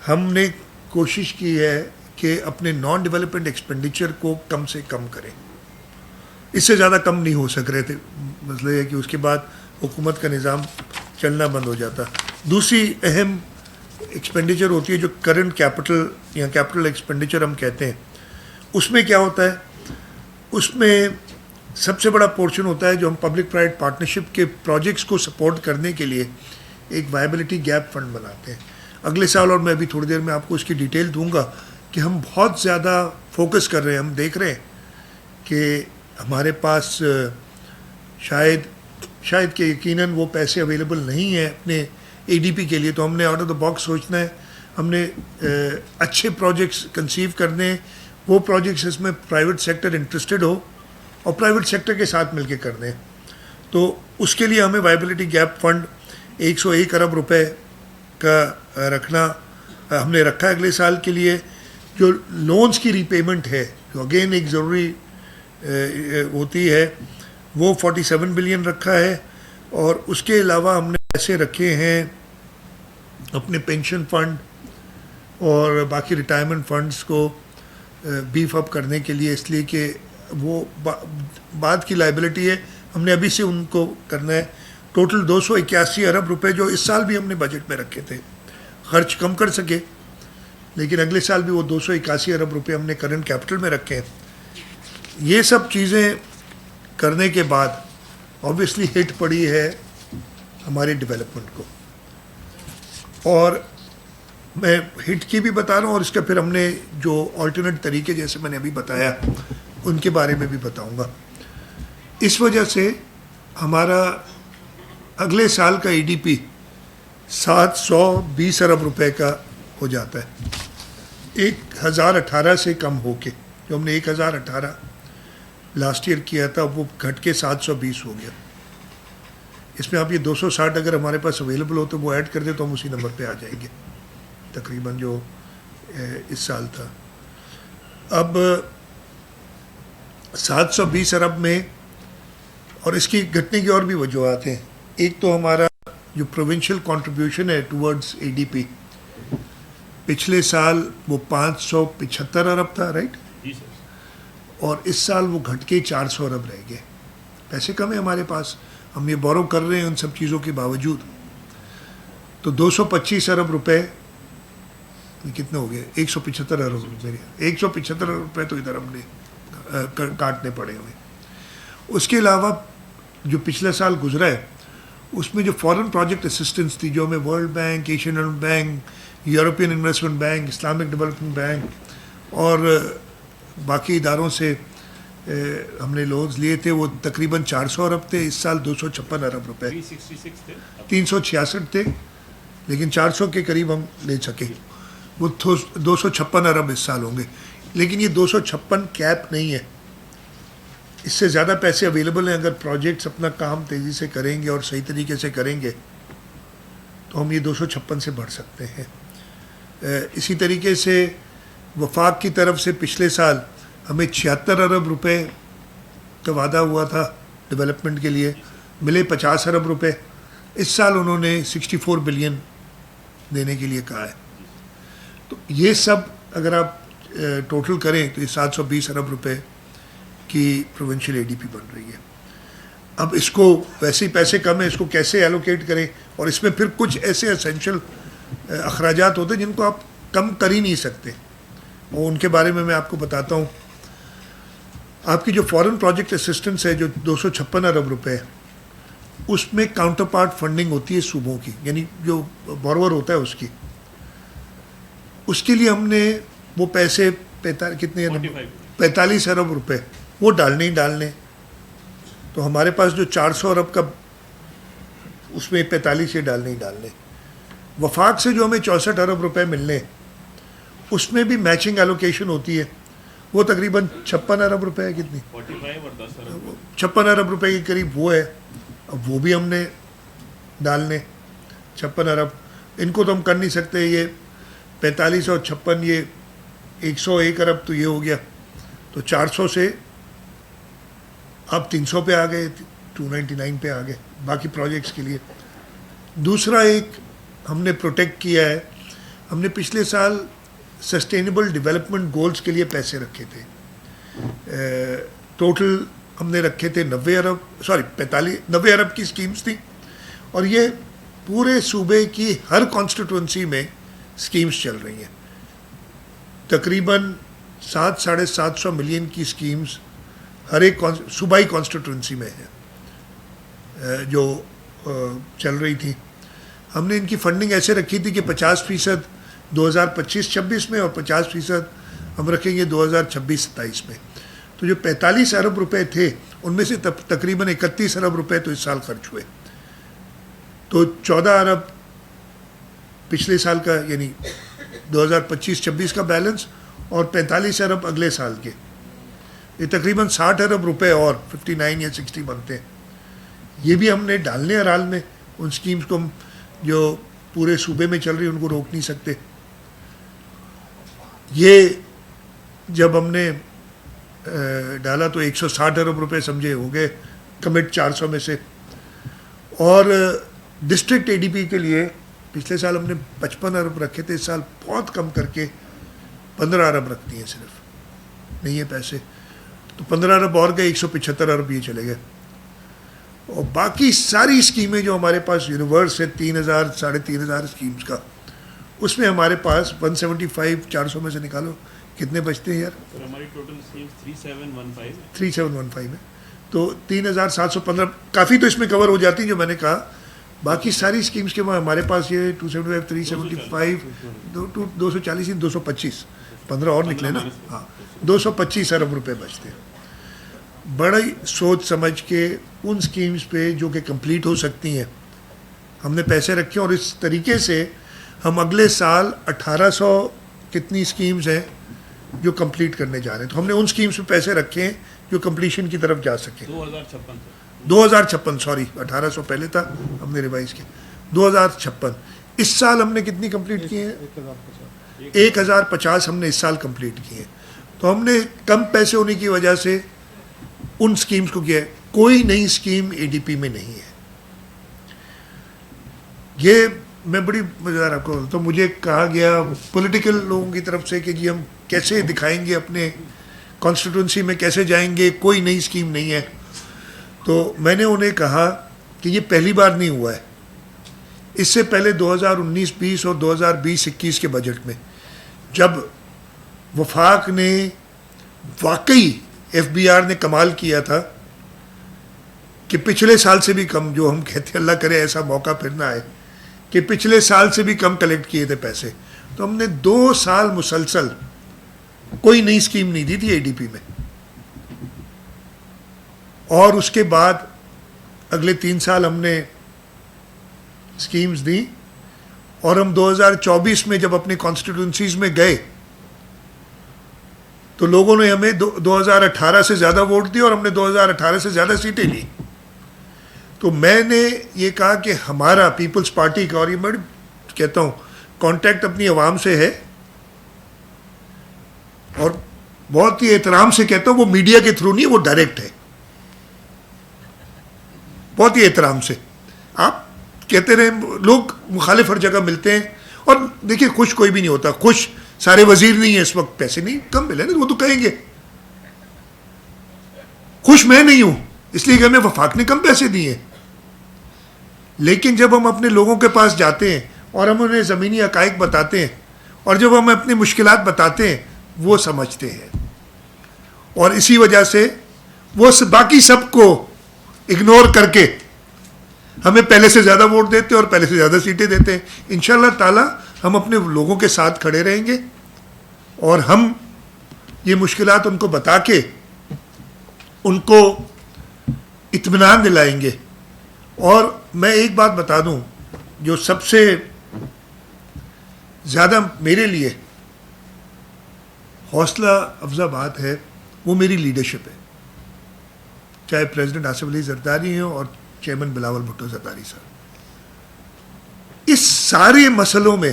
ہم نے کوشش کی ہے کہ اپنے نان ڈیولپمنٹ ایکسپینڈیچر کو کم سے کم کریں. اس سے زیادہ کم نہیں ہو سک رہے تھے. مسئلہ یہ ہے کہ اس کے بعد حکومت کا نظام چلنا بند ہو جاتا. دوسری اہم ایکسپینڈیچر ہوتی ہے جو کرنٹ کیپٹل یا کیپٹل ایکسپینڈیچر ہم کہتے ہیں. اس میں کیا ہوتا ہے, اس میں سب سے بڑا پورشن ہوتا ہے جو ہم پبلک پرائیویٹ پارٹنرشپ کے پروجیکٹس کو سپورٹ کرنے کے لیے ایک وائبلٹی گیپ فنڈ بناتے ہیں اگلے سال. اور میں ابھی تھوڑی دیر میں آپ کو اس کی ڈیٹیل دوں گا کہ ہم بہت زیادہ فوکس کر رہے ہیں. ہم دیکھ رہے ہیں کہ ہمارے پاس شاید کہ یقیناً وہ پیسے اویلیبل نہیں ہیں اپنے اے ڈی پی کے لیے. تو ہم نے آؤٹ آف دا باکس سوچنا ہے. ہم نے اچھے پروجیکٹس کنسیو کرنے ہیں, وہ پروجیکٹس اس میں پرائیویٹ سیکٹر انٹرسٹڈ ہو اور پرائیویٹ سیکٹر کے ساتھ مل کے کرنے ہیں. تو اس کے لیے ہمیں وائبلٹی گیپ فنڈ 101 ارب روپے کا رکھنا ہم نے رکھا ہے اگلے سال کے لیے. جو لونز کی ری پیمنٹ ہے جو اگین ایک ضروری ہوتی ہے, وہ 47 بلین رکھا ہے. اور اس کے علاوہ ہم نے ایسے رکھے ہیں اپنے پینشن فنڈ اور باقی ریٹائرمنٹ فنڈز کو بیف اپ کرنے کے لیے, اس لیے کہ وہ بعد کی لائبلٹی ہے, ہم نے ابھی سے ان کو کرنا ہے. ٹوٹل 281 ارب روپے جو اس سال بھی ہم نے بجٹ میں رکھے تھے, خرچ کم کر سکے, لیکن اگلے سال بھی وہ 281 ارب روپے ہم نے کرنٹ کیپٹل میں رکھے ہیں. یہ سب چیزیں کرنے کے بعد آبویسلی ہٹ پڑی ہے ہماری ڈیولپمنٹ کو, اور میں ہٹ کی بھی بتا رہا ہوں اور اس کا پھر ہم نے جو آلٹرنیٹ طریقے جیسے میں نے ابھی بتایا ان کے بارے میں بھی بتاؤں گا. اس وجہ سے ہمارا اگلے سال کا ای ڈی پی 720 ارب روپے کا ہو جاتا ہے 1018 سے کم ہو کے. جو ہم نے 1018 لاسٹ ایئر کیا تھا وہ گھٹ کے 720 ہو گیا. اس میں آپ یہ 260 اگر ہمارے پاس اویلیبل ہو تو وہ ایڈ کر دیں تو ہم اسی نمبر پہ آ جائیں گے تقریباً جو اس سال تھا. اب 720 ارب میں, اور اس کی گھٹنے کی اور بھی وجوہات ہیں. ایک تو ہمارا جو پروونشل کنٹریبیوشن ہے ٹورڈز اے ڈی پی, پچھلے سال وہ 575 ارب تھا, رائٹ, اور اس سال وہ گھٹ کے 400 ارب رہ گئے. پیسے کم ہیں ہمارے پاس, ہم یہ بورو کر رہے ہیں ان سب چیزوں کے باوجود. تو 225 ارب روپے کتنے ہو گئے, 175 ارب روپے, 175 ارب روپے تو ادھر ہم نے کاٹنے پڑے ہمیں. اس کے علاوہ جو پچھلے سال گزرا ہے اس میں جو فورن پروجیکٹ اسسٹنس تھی جو ہمیں world bank, Asian development bank, European investment bank, Islamic development bank اور باقی اداروں سے ہم نے لونز لیے تھے, وہ تقریباً 400 ارب تھے. اس سال 256 ارب روپے, 366 تھے لیکن 400 کے قریب ہم لے سکے. وہ 256 ارب اس سال ہوں گے. لیکن یہ 256 کیپ نہیں ہے, اس سے زیادہ پیسے اویلیبل ہیں. اگر پروجیکٹس اپنا کام تیزی سے کریں گے اور صحیح طریقے سے کریں گے تو ہم یہ 256 سے بڑھ سکتے ہیں. اسی طریقے سے وفاق کی طرف سے پچھلے سال ہمیں 76 ارب روپے کا وعدہ ہوا تھا ڈیولپمنٹ کے لیے, ملے 50 ارب روپے. اس سال انہوں نے 64 بلین دینے کے لیے کہا ہے. تو یہ سب اگر آپ ٹوٹل کریں تو یہ 720 ارب روپے کی پروونشل اے ڈی پی بن رہی ہے. اب اس کو ویسے ہی پیسے کم ہیں, اس کو کیسے ایلوکیٹ کریں, اور اس میں پھر کچھ ایسے اسینشل اخراجات ہوتے ہیں جن کو آپ کم کر ہی نہیں سکتے, اور ان کے بارے میں آپ کو بتاتا ہوں. آپ کی جو فورن پروجیکٹ اسسٹنس ہے جو 256 ارب روپے ہے, اس میں کاؤنٹر پارٹ فنڈنگ ہوتی ہے صوبوں کی, یعنی جو بورور ہوتا ہے اس کی. اس کے لیے ہم نے وہ پیسے 45 ارب روپے وہ ڈالنے ہی ڈالنے. تو ہمارے پاس جو 400 ارب کا اس میں 45 یہ ڈالنے ہی ڈالنے. وفاق سے جو ہمیں 64 ارب روپے ملنے اس میں بھی میچنگ ایلوکیشن ہوتی ہے, وہ تقریباً 56 ارب روپے ہے، کتنی 45 اور 10 ارب 56 ارب روپے کے قریب وہ ہے. اب وہ بھی ہم نے ڈالنے 56 ارب. ان کو تو ہم کر نہیں سکتے. یہ 45 اور 56 یہ 101 ارب تو یہ ہو گیا. تو 400 سے اب 300 پہ آ گئے، 299 پہ آ گئے باقی پروجیکٹس کے لیے. دوسرا ایک ہم نے پروٹیکٹ کیا ہے، ہم نے پچھلے سال سسٹینیبل ڈیولپمنٹ گولز کے لیے پیسے رکھے تھے. ٹوٹل ہم نے رکھے تھے 90 ارب کی اسکیمز تھیں، اور یہ پورے صوبے کی ہر کانسٹیٹوئنسی میں اسکیمز چل رہی ہیں. تقریباً 700-750 ملین کی اسکیمز ہر ایک صوبائی کانسٹیٹوئنسی میں ہیں جو چل رہی تھی. ہم نے ان کی فنڈنگ ایسے رکھی تھی کہ 50% 2025-26 میں اور 50% ہم رکھیں گے 2026-27 میں. تو جو 45 ارب روپے تھے ان میں سے تقریباً 31 ارب روپے تو اس سال خرچ ہوئے. تو 14 ارب پچھلے سال کا یعنی 2025-26 کا بیلنس اور 45 ارب اگلے سال کے، یہ تقریباً 60 ارب روپے اور 59 یا 60 بنتے ہیں. یہ بھی ہم نے ڈالنے ارال میں. ان سکیمز کو ہم جو پورے صوبے میں چل رہی ہیں ان کو روک نہیں سکتے. یہ جب ہم نے ڈالا تو 160 ارب روپے سمجھے ہو گئے کمٹ 400 میں سے. اور ڈسٹرکٹ اے ڈی پی کے لیے پچھلے سال ہم نے 55 ارب رکھے تھے، اس سال بہت کم کر کے 15 ارب رکھتی ہیں صرف، نہیں ہے پیسے. تو 15 ارب اور گئے، 175 ارب یہ چلے گئے. اور باقی ساری اسکیمیں جو ہمارے پاس یونیورس ہے 3000 3500 اسکیمز کا، اس میں ہمارے پاس 175 400 میں سے نکالو کتنے بچتے ہیں یار؟ سر ہماری ٹوٹل اسکیمز 3715 3715 ہے. تو 3715 کافی تو اس میں کور ہو جاتی ہیں جو میں نے کہا. باقی ساری اسکیمز کے بعد ہمارے پاس یہ 275 375 240 225 15 اور نکلے نا، ہاں 225 ارب روپے بچتے ہیں. بڑی سوچ سمجھ کے ان اسکیمز پہ جو کہ کمپلیٹ ہو سکتی ہیں ہم نے پیسے رکھے. اور اس طریقے سے ہم اگلے سال 1800 کتنی اسکیمز ہیں جو کمپلیٹ کرنے جا رہے ہیں. تو ہم نے ان اسکیمز پہ پیسے رکھے ہیں جو کمپلیشن کی طرف جا سکیں. 2056 سوری 1800 پہلے تھا، ہم نے ریوائز کیا 2056. اس سال ہم نے کتنی کمپلیٹ کی ہیں؟ 1050 ہم نے اس سال کمپلیٹ کی ہیں. تو ہم نے کم پیسے ہونے کی وجہ سے ان سکیمز کو کیا ہے. کوئی نئی سکیم اے ڈی پی میں نہیں ہے. یہ میں بڑی مزیدار آپ کو تو مجھے کہا گیا پولیٹیکل لوگوں کی طرف سے کہ جی ہم کیسے دکھائیں گے اپنے کانسٹیٹوئنسی میں، کیسے جائیں گے، کوئی نئی اسکیم نہیں ہے. تو میں نے انہیں کہا کہ یہ پہلی بار نہیں ہوا ہے. اس سے پہلے 2019-20 اور 2020-21 کے بجٹ میں جب وفاق نے واقعی ایف بی آر نے کمال کیا تھا کہ پچھلے سال سے بھی کم، جو ہم کہتے ہیں اللہ کرے ایسا موقع پھر نہ آئے، کہ پچھلے سال سے بھی کم کلیکٹ کیے تھے پیسے. تو ہم نے 2 سال مسلسل کوئی نئی اسکیم نہیں دی تھی اے ڈی پی میں. اور اس کے بعد اگلے 3 سال ہم نے اسکیمز دیں. اور ہم 2024 میں جب اپنے کانسٹیٹوئنسیز میں گئے تو لوگوں نے ہمیں 2018 سے زیادہ ووٹ دی اور ہم نے 2018 سے زیادہ سیٹیں لی. تو میں نے یہ کہا کہ ہمارا پیپلز پارٹی کا، اور یہ میں کہتا ہوں کانٹیکٹ اپنی عوام سے ہے، اور بہت ہی احترام سے کہتا ہوں وہ میڈیا کے تھرو نہیں، وہ ڈائریکٹ ہے، بہت ہی احترام سے. آپ کہتے رہے لوگ مخالف ہر جگہ ملتے ہیں، اور دیکھیے خوش کوئی بھی نہیں ہوتا. خوش سارے وزیر نہیں ہیں اس وقت، پیسے نہیں کم ملے نا، وہ تو کہیں گے. خوش میں نہیں ہوں اس لیے کہ ہمیں وفاق نے کم پیسے دیے. لیکن جب ہم اپنے لوگوں کے پاس جاتے ہیں اور ہم انہیں زمینی حقائق بتاتے ہیں، اور جب ہم اپنی مشکلات بتاتے ہیں، وہ سمجھتے ہیں. اور اسی وجہ سے وہ باقی سب کو اگنور کر کے ہمیں پہلے سے زیادہ ووٹ دیتے اور پہلے سے زیادہ سیٹیں دیتے ہیں. انشاءاللہ تعالی ہم اپنے لوگوں کے ساتھ کھڑے رہیں گے، اور ہم یہ مشکلات ان کو بتا کے ان کو اطمینان دلائیں گے. اور میں ایک بات بتا دوں جو سب سے زیادہ میرے لیے حوصلہ افزا بات ہے وہ میری لیڈرشپ ہے، چاہے پریزیڈنٹ آصف علی زرداری ہوں اور چیئرمین بلاول بھٹو زرداری صاحب. اس سارے مسئلوں میں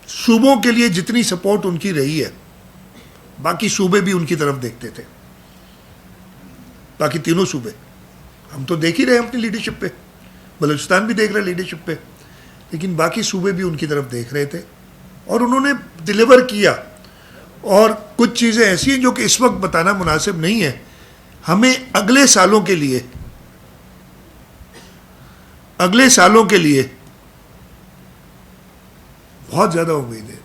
صوبوں کے لیے جتنی سپورٹ ان کی رہی ہے، باقی صوبے بھی ان کی طرف دیکھتے تھے. باقی تینوں صوبے ہم تو دیکھ ہی رہے ہیں اپنی لیڈرشپ پہ، بلوچستان بھی دیکھ رہے لیڈرشپ پہ، لیکن باقی صوبے بھی ان کی طرف دیکھ رہے تھے اور انہوں نے ڈیلیور کیا. اور کچھ چیزیں ایسی ہیں جو کہ اس وقت بتانا مناسب نہیں ہے. ہمیں اگلے سالوں کے لیے بہت زیادہ امید ہے.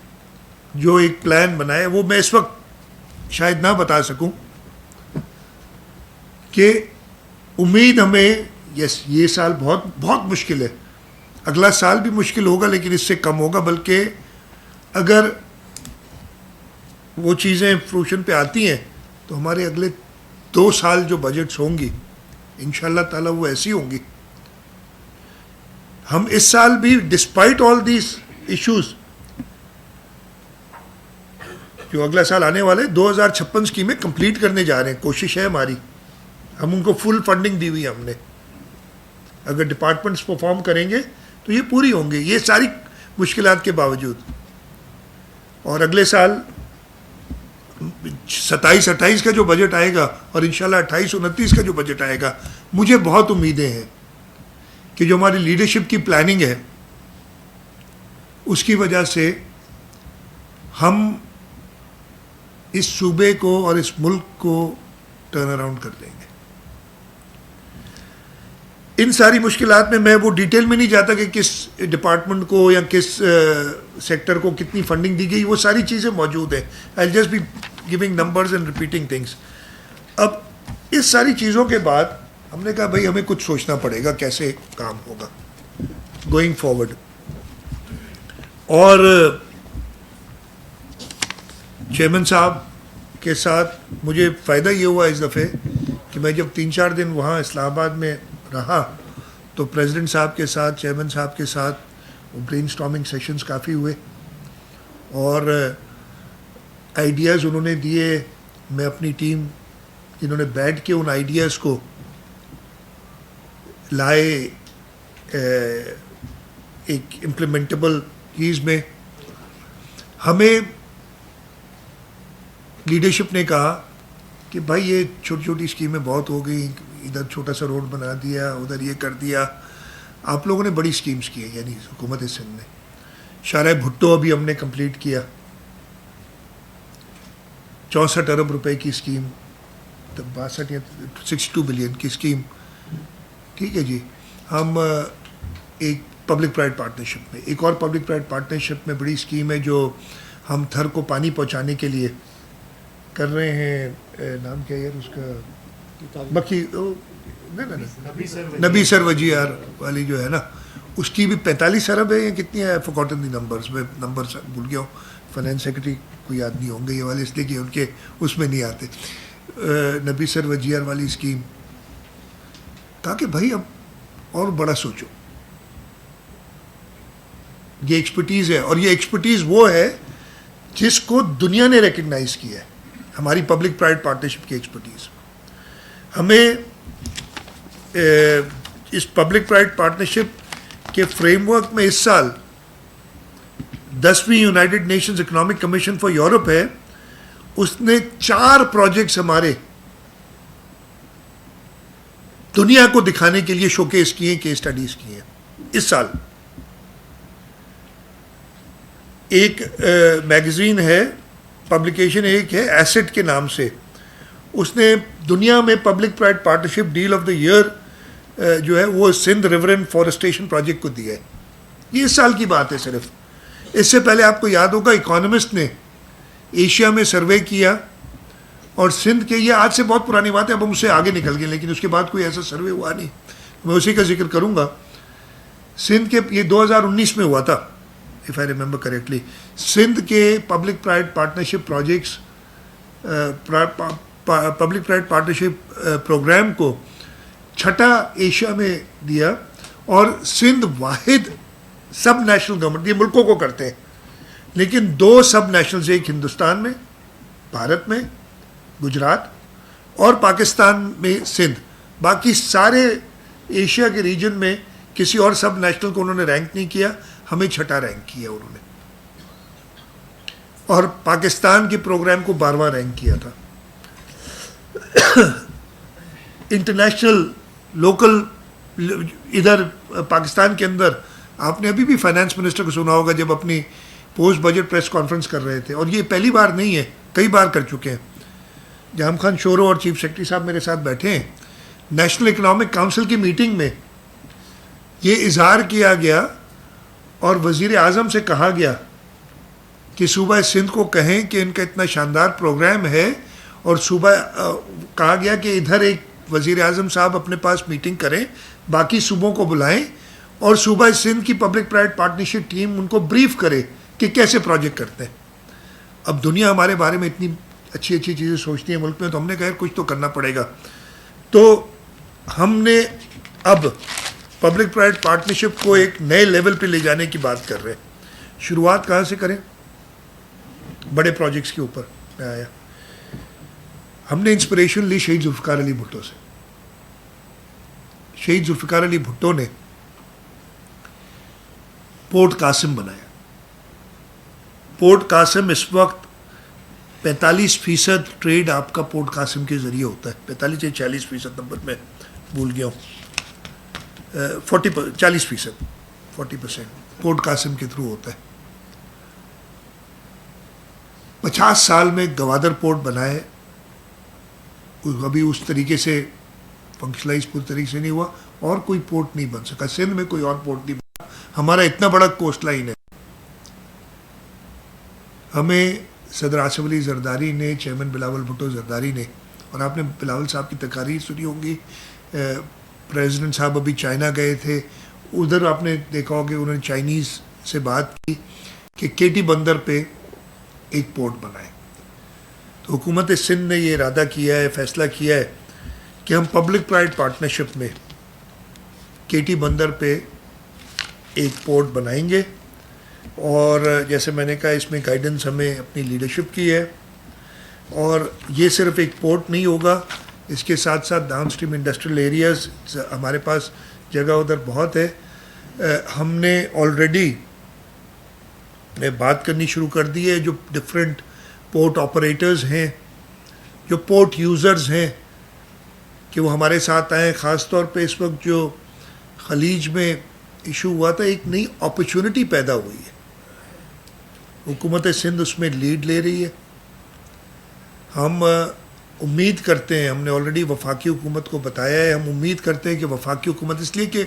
جو ایک پلان بنا ہے وہ میں اس وقت شاید نہ بتا سکوں کہ امید ہمیں یہ سال بہت بہت مشکل ہے، اگلا سال بھی مشکل ہوگا لیکن اس سے کم ہوگا. بلکہ اگر وہ چیزیں فروشن پہ آتی ہیں تو ہمارے اگلے 2 سال جو بجٹس ہوں گی انشاءاللہ تعالیٰ وہ ایسی ہوں گی. ہم اس سال بھی ڈسپائٹ آل دیز ایشوز جو اگلا سال آنے والے 2056 اسکیمیں کمپلیٹ کرنے جا رہے ہیں. کوشش ہے ہماری، ہم ان کو فل فنڈنگ دی ہوئی ہے ہم نے. اگر ڈپارٹمنٹس پرفارم کریں گے تو یہ پوری ہوں گے، یہ ساری مشکلات کے باوجود. اور اگلے سال 27-28 کا جو بجٹ آئے گا اور انشاءاللہ 28-29 کا جو بجٹ آئے گا، مجھے بہت امیدیں ہیں کہ جو ہماری لیڈرشپ کی پلاننگ ہے اس کی وجہ سے ہم اس صوبے کو اور اس ملک کو ٹرن اراؤنڈ کر دیں گے. ان ساری مشکلات میں وہ ڈیٹیل میں نہیں جاتا کہ کس ڈپارٹمنٹ کو یا کس سیکٹر کو کتنی فنڈنگ دی گئی، وہ ساری چیزیں موجود ہیں. I just be giving numbers and repeating things. اب اس ساری چیزوں کے بعد ہم نے کہا بھائی ہمیں کچھ سوچنا پڑے گا کیسے کام ہوگا گوئنگ فارورڈ. اور چیئرمین صاحب کے ساتھ مجھے فائدہ یہ ہوا اس دفعے کہ میں جب 3-4 دن وہاں اسلام آباد میں رہا تو پریزیڈنٹ صاحب کے ساتھ، چیئرمین صاحب کے ساتھ برین اسٹارمنگ سیشنز کافی ہوئے اور آئیڈیاز انہوں نے دیے. میں اپنی ٹیم انہوں نے بیٹھ کے ان آئیڈیاز کو لائے ایک امپلیمنٹیبل چیز میں. ہمیں لیڈرشپ نے کہا کہ بھائی یہ چھوٹی چھوٹی اسکیمیں بہت ہو گئی، ادھر چھوٹا سا روڈ بنا دیا، ادھر یہ کر دیا. آپ لوگوں نے بڑی اسکیمز کی ہیں، یعنی حکومت سندھ نے. شارع بھٹو ابھی ہم نے کمپلیٹ کیا، 64 ارب روپے کی اسکیم، 62 یا 62 بلین کی اسکیم. ٹھیک ہے جی. ہم ایک پبلک پرائیویٹ پارٹنرشپ میں، ایک اور پبلک پرائیویٹ پارٹنرشپ میں بڑی اسکیم ہے جو ہم تھر کو پانی پہنچانے کے لیے کر رہے ہیں. نام کیا یار اس کا، بکی نبی سر وجیار والی جو ہے نا، اس کی بھی 45 ارب ہے یا کتنی ہے، فورگاٹن دی نمبرز، میں نمبر بھول گیا ہوں. فائنانس سیکرٹری کو یاد نہیں ہوں گے یہ والے، اس لیے کہ ان کے اس میں نہیں آتے. نبی سر وجیار والی اسکیم. کہا کہ بھائی اب اور بڑا سوچو، یہ ایکسپرٹیز ہے اور یہ ایکسپرٹیز وہ ہے جس کو دنیا نے ریکگنائز کیا ہے، ہماری پبلک پرائیویٹ پارٹنرشپ کی ایکسپرٹیز. ہمیں اس پبلک پرائیویٹ پارٹنرشپ کے فریم ورک میں اس سال 10ویں United Nations Economic Commission for Europe ہے، اس نے 4 پروجیکٹس ہمارے دنیا کو دکھانے کے لیے شوکیس کیے ہیں، کیس اسٹڈیز کی ہیں اس سال. ایک میگزین ہے، پبلیکیشن ایک ہے ایسٹ کے نام سے، اس نے دنیا میں public private partnership deal of the year جو ہے وہ Sindh river and forestation project کو دیا ہے. یہ اس سال کی بات ہے صرف. اس سے پہلے آپ کو یاد ہوگا اکانومسٹ نے ایشیا میں سروے کیا اور سندھ کے، یہ آج سے بہت پرانی بات ہے، اب ہم اس سے آگے نکل گئے، لیکن اس کے بعد کوئی ایسا سروے ہوا نہیں. میں اسی کا ذکر کروں گا. سندھ کے یہ 2019 میں ہوا تھا if I remember correctly. Sindh کے public private partnership projects, public private partnership program کو 6 ایشیا میں دیا اور سندھ واحد سب نیشنل گورنمنٹ، یہ ملکوں کو کرتے ہیں، لیکن 2 سب نیشنلز، ایک ہندوستان میں، بھارت میں گجرات، اور پاکستان میں سندھ. باقی سارے ایشیا کے ریجن میں کسی اور سب نیشنل کو انہوں نے رینک نہیں کیا، ہمیں 6واں رینک کیا انہوں نے، اور پاکستان کے پروگرام کو 12واں رینک کیا تھا. انٹرنیشنل لوکل ادھر پاکستان کے اندر آپ نے ابھی بھی فائنانس منسٹر کو سنا ہوگا جب اپنی پوسٹ بجٹ پریس کانفرنس کر رہے تھے، اور یہ پہلی بار نہیں ہے، کئی بار کر چکے ہیں. جہام خان شورو اور چیف سیکرٹری صاحب میرے ساتھ بیٹھے ہیں. نیشنل اکنامک کونسل کی میٹنگ میں یہ اظہار کیا گیا اور وزیر اعظم سے کہا گیا کہ صوبہ سندھ کو کہیں کہ ان کا اتنا شاندار پروگرام ہے، اور صوبہ کہا گیا کہ ادھر ایک وزیر اعظم صاحب اپنے پاس میٹنگ کریں، باقی صوبوں کو بلائیں، اور صوبہ سندھ کی پبلک پرائیویٹ پارٹنرشپ ٹیم ان کو بریف کرے کہ کیسے پروجیکٹ کرتے ہیں. اب دنیا ہمارے بارے میں اتنی اچھی اچھی چیزیں سوچتی ہیں ملک میں، تو ہم نے کہا کچھ تو کرنا پڑے گا. تو ہم نے اب پبلک پرائیویٹ پارٹنرشپ کو ایک نئے لیول پہ لے جانے کی بات کر رہے ہیں. شروعات کہاں سے کریں؟ بڑے پروجیکٹس کے اوپر میں آیا. ہم نے انسپریشن لی شہید ذوالفقار علی بھٹو سے. شہید ذوالفقار علی بھٹو نے پورٹ قاسم بنایا. پورٹ قاسم اس وقت 45% ٹریڈ آپ کا پورٹ قاسم کے ذریعے ہوتا ہے. 45 یا 40% نمبر میں بھول گیا ہوں. 40% پورٹ قاسم کے تھرو ہوتا ہے. 50 سال میں گوادر پورٹ بنائے، ابھی اس طریقے سے فنکشنلائز پوری طریقے سے نہیں ہوا، اور کوئی پورٹ نہیں بن سکا. سندھ میں کوئی اور پورٹ نہیں بنا. ہمارا اتنا بڑا کوسٹ لائن ہے. ہمیں صدر آصف علی زرداری نے، چیئرمین بلاول بھٹو زرداری نے، اور آپ نے بلاول صاحب کی تقاریر سنی ہوں گی، پریزیڈنٹ صاحب ابھی چائنا گئے تھے، ادھر آپ نے دیکھا ہوگا کہ انہوں نے چائنیز سے بات کی کہ کیٹی بندر پہ ایک پورٹ بنائے. تو حکومت سندھ نے یہ ارادہ کیا ہے، فیصلہ کیا ہے کہ ہم پبلک پرائیویٹ پارٹنرشپ میں کیٹی بندر پہ ایک پورٹ بنائیں گے. اور جیسے میں نے کہا اس میں گائیڈنس ہمیں اپنی لیڈرشپ کی ہے. اور یہ صرف ایک پورٹ نہیں ہوگا، اس کے ساتھ ساتھ ڈاؤن اسٹریم انڈسٹریل ایریاز ہمارے پاس جگہ ادھر بہت ہے. ہم نے آلریڈی بات کرنی شروع کر دی ہے. جو ڈفرینٹ پورٹ آپریٹرز ہیں، جو پورٹ یوزرز ہیں، کہ وہ ہمارے ساتھ آئیں. خاص طور پہ اس وقت جو خلیج میں ایشو ہوا تھا، ایک نئی اپرچونٹی پیدا ہوئی ہے. حکومت سندھ اس میں لیڈ لے رہی ہے. ہم امید کرتے ہیں، ہم نے آلریڈی وفاقی حکومت کو بتایا ہے، ہم امید کرتے ہیں کہ وفاقی حکومت، اس لیے کہ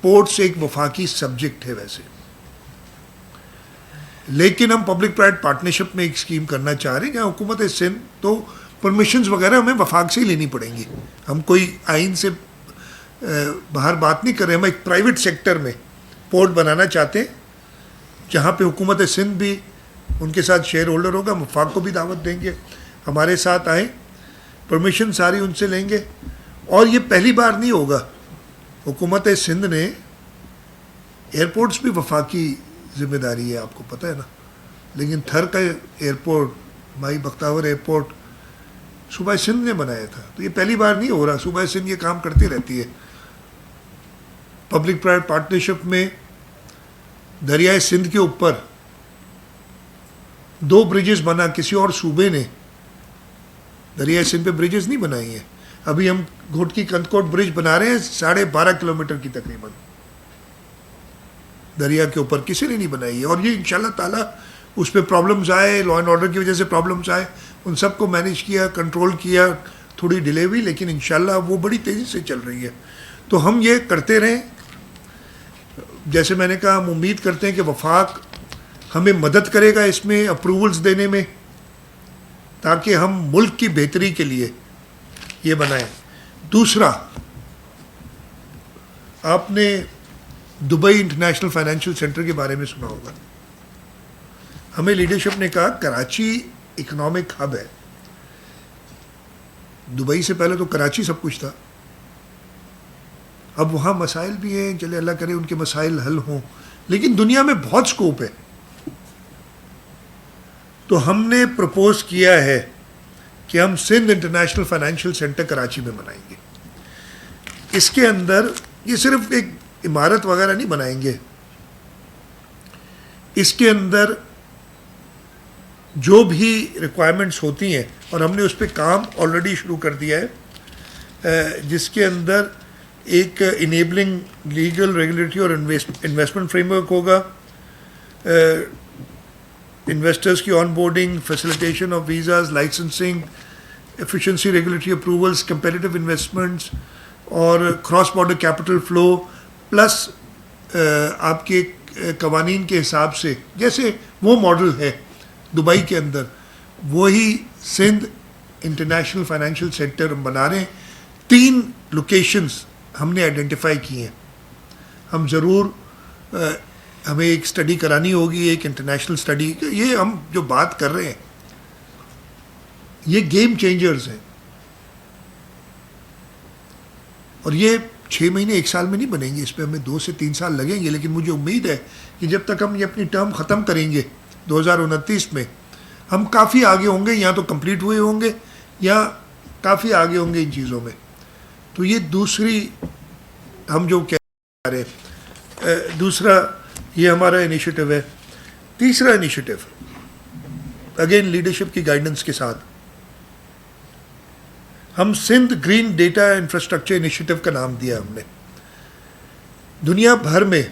پورٹس ایک وفاقی سبجیکٹ ہے ویسے، لیکن ہم پبلک پرائیویٹ پارٹنرشپ میں ایک اسکیم کرنا چاہ رہے ہیں جہاں حکومت سندھ تو پرمیشنز وغیرہ ہمیں وفاق سے ہی لینی پڑیں گی. ہم کوئی آئین سے باہر بات نہیں کر رہے. ہم ایک پرائیویٹ سیکٹر میں پورٹ بنانا چاہتے ہیں جہاں پہ حکومت سندھ بھی ان کے ساتھ شیئر ہولڈر ہوگا. وفاق کو بھی دعوت دیں گے ہمارے ساتھ آئیں، پرمیشن ساری ان سے لیں گے. اور یہ پہلی بار نہیں ہوگا. حکومت سندھ نے ایئرپورٹس بھی وفاقی ذمہ داری ہے، آپ کو پتہ ہے نا، لیکن تھر کا ایئرپورٹ، مائی بختاور ایئرپورٹ صوبہ سندھ نے بنایا تھا. تو یہ پہلی بار نہیں ہو رہا. صوبہ سندھ یہ کام کرتی رہتی ہے. پبلک پرائیویٹ پارٹنرشپ میں دریائے سندھ کے اوپر 2 بریجز بنا. کسی اور صوبے نے دریائے سندھ پہ بریجز نہیں بنائی ہیں. ابھی ہم گھوٹکی کندکوٹ برج بنا رہے ہیں 12.5 کلومیٹر کی تقریباً دریا کے اوپر. کسی نے نہیں بنائی ہے. اور یہ انشاءاللہ تعالیٰ اس پہ پرابلمز آئے، لا اینڈ آرڈر کی وجہ سے پرابلمز آئے، ان سب کو مینیج کیا، کنٹرول کیا. تھوڑی ڈیلے ہوئی لیکن انشاءاللہ وہ بڑی تیزی سے چل رہی ہے. تو ہم یہ کرتے رہیں. جیسے میں نے کہا، ہم امید کرتے ہیں کہ وفاق ہمیں مدد کرے گا اس میں اپروولز دینے میں، تاکہ ہم ملک کی بہتری کے لیے یہ بنائیں. دوسرا، آپ نے دبئی انٹرنیشنل فائنینشیل سینٹر کے بارے میں سنا ہوگا. ہمیں لیڈرشپ نے کہا کراچی اکنامک ہب ہے. دبئی سے پہلے تو کراچی سب کچھ تھا. اب وہاں مسائل بھی ہیں، چلے اللہ کرے ان کے مسائل حل ہوں، لیکن دنیا میں بہت سکوپ ہے. تو ہم نے پرپوز کیا ہے کہ ہم Sindh international financial centre Karachi میں بنائیں گے. اس کے اندر یہ صرف ایک عمارت وغیرہ نہیں بنائیں گے, اس کے اندر جو بھی ریکوائرمنٹس ہوتی ہیں, اور ہم نے اس پہ کام آلریڈی شروع کر دیا ہے, جس کے اندر ایک انیبلنگ لیگل ریگولیٹری اور انویسٹمنٹ فریم ورک ہوگا, انویسٹرز کی onboarding, facilitation of visas, licensing, efficiency regulatory approvals, competitive investments اور cross border capital flow, plus آپ کے قوانین کے حساب سے جیسے وہ ماڈل ہے دبئی کے اندر, وہی سندھ انٹرنیشنل فائنینشیل سینٹر ہم بنا رہے ہیں. 3 لوکیشنز ہم نے آئیڈینٹیفائی کی ہیں. ہم ضرور ہمیں ایک اسٹڈی کرانی ہوگی, ایک انٹرنیشنل اسٹڈی. یہ ہم جو بات کر رہے ہیں یہ گیم چینجرز ہیں, اور یہ 6 مہینے 1 سال میں نہیں بنیں گے, اس پہ ہمیں 2 سے 3 سال لگیں گے. لیکن مجھے امید ہے کہ جب تک ہم یہ اپنی ٹرم ختم کریں گے 2029 میں, ہم کافی آگے ہوں گے, یا تو کمپلیٹ ہوئے ہوں گے یا کافی آگے ہوں گے ان چیزوں میں. تو یہ دوسری ہم جو کہہ رہے ہیں, دوسرا یہ ہمارا انیشیٹو ہے. تیسرا انیشیٹو اگین لیڈرشپ کی گائیڈنس کے ساتھ ہم Sindh green data infrastructure initiative کا نام دیا ہم نے. دنیا بھر میں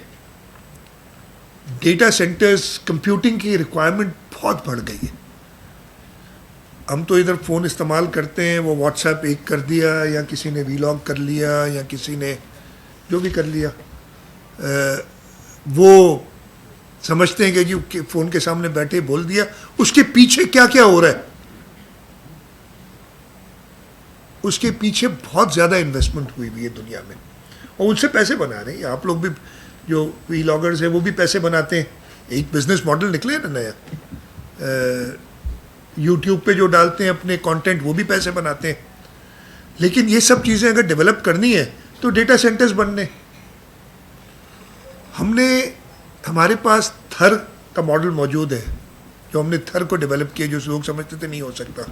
ڈیٹا سینٹرز کمپیوٹنگ کی ریکوائرمنٹ بہت بڑھ گئی ہے. ہم تو ادھر فون استعمال کرتے ہیں, وہ واٹس ایپ ایک کر دیا, یا کسی نے ویلاگ کر لیا, یا کسی نے جو بھی کر لیا, وہ سمجھتے ہیں کہ جی فون کے سامنے بیٹھے بول دیا. اس کے پیچھے کیا کیا ہو رہا ہے, اس کے پیچھے بہت زیادہ انویسٹمنٹ ہوئی ہوئی ہے دنیا میں, اور ان سے پیسے بنا رہے ہیں. آپ لوگ بھی جو ویلاگرز ہیں وہ بھی پیسے بناتے ہیں. ایک بزنس ماڈل نکلے نا نیا, یوٹیوب پہ جو ڈالتے ہیں اپنے کانٹینٹ وہ بھی پیسے بناتے ہیں. لیکن یہ سب چیزیں اگر ڈیولپ کرنی ہے تو ڈیٹا سینٹرز بننے. ہم نے, ہمارے پاس تھر کا ماڈل موجود ہے, جو ہم نے تھر کو ڈیولپ کیا, جو لوگ سمجھتے تھے نہیں ہو سکتا.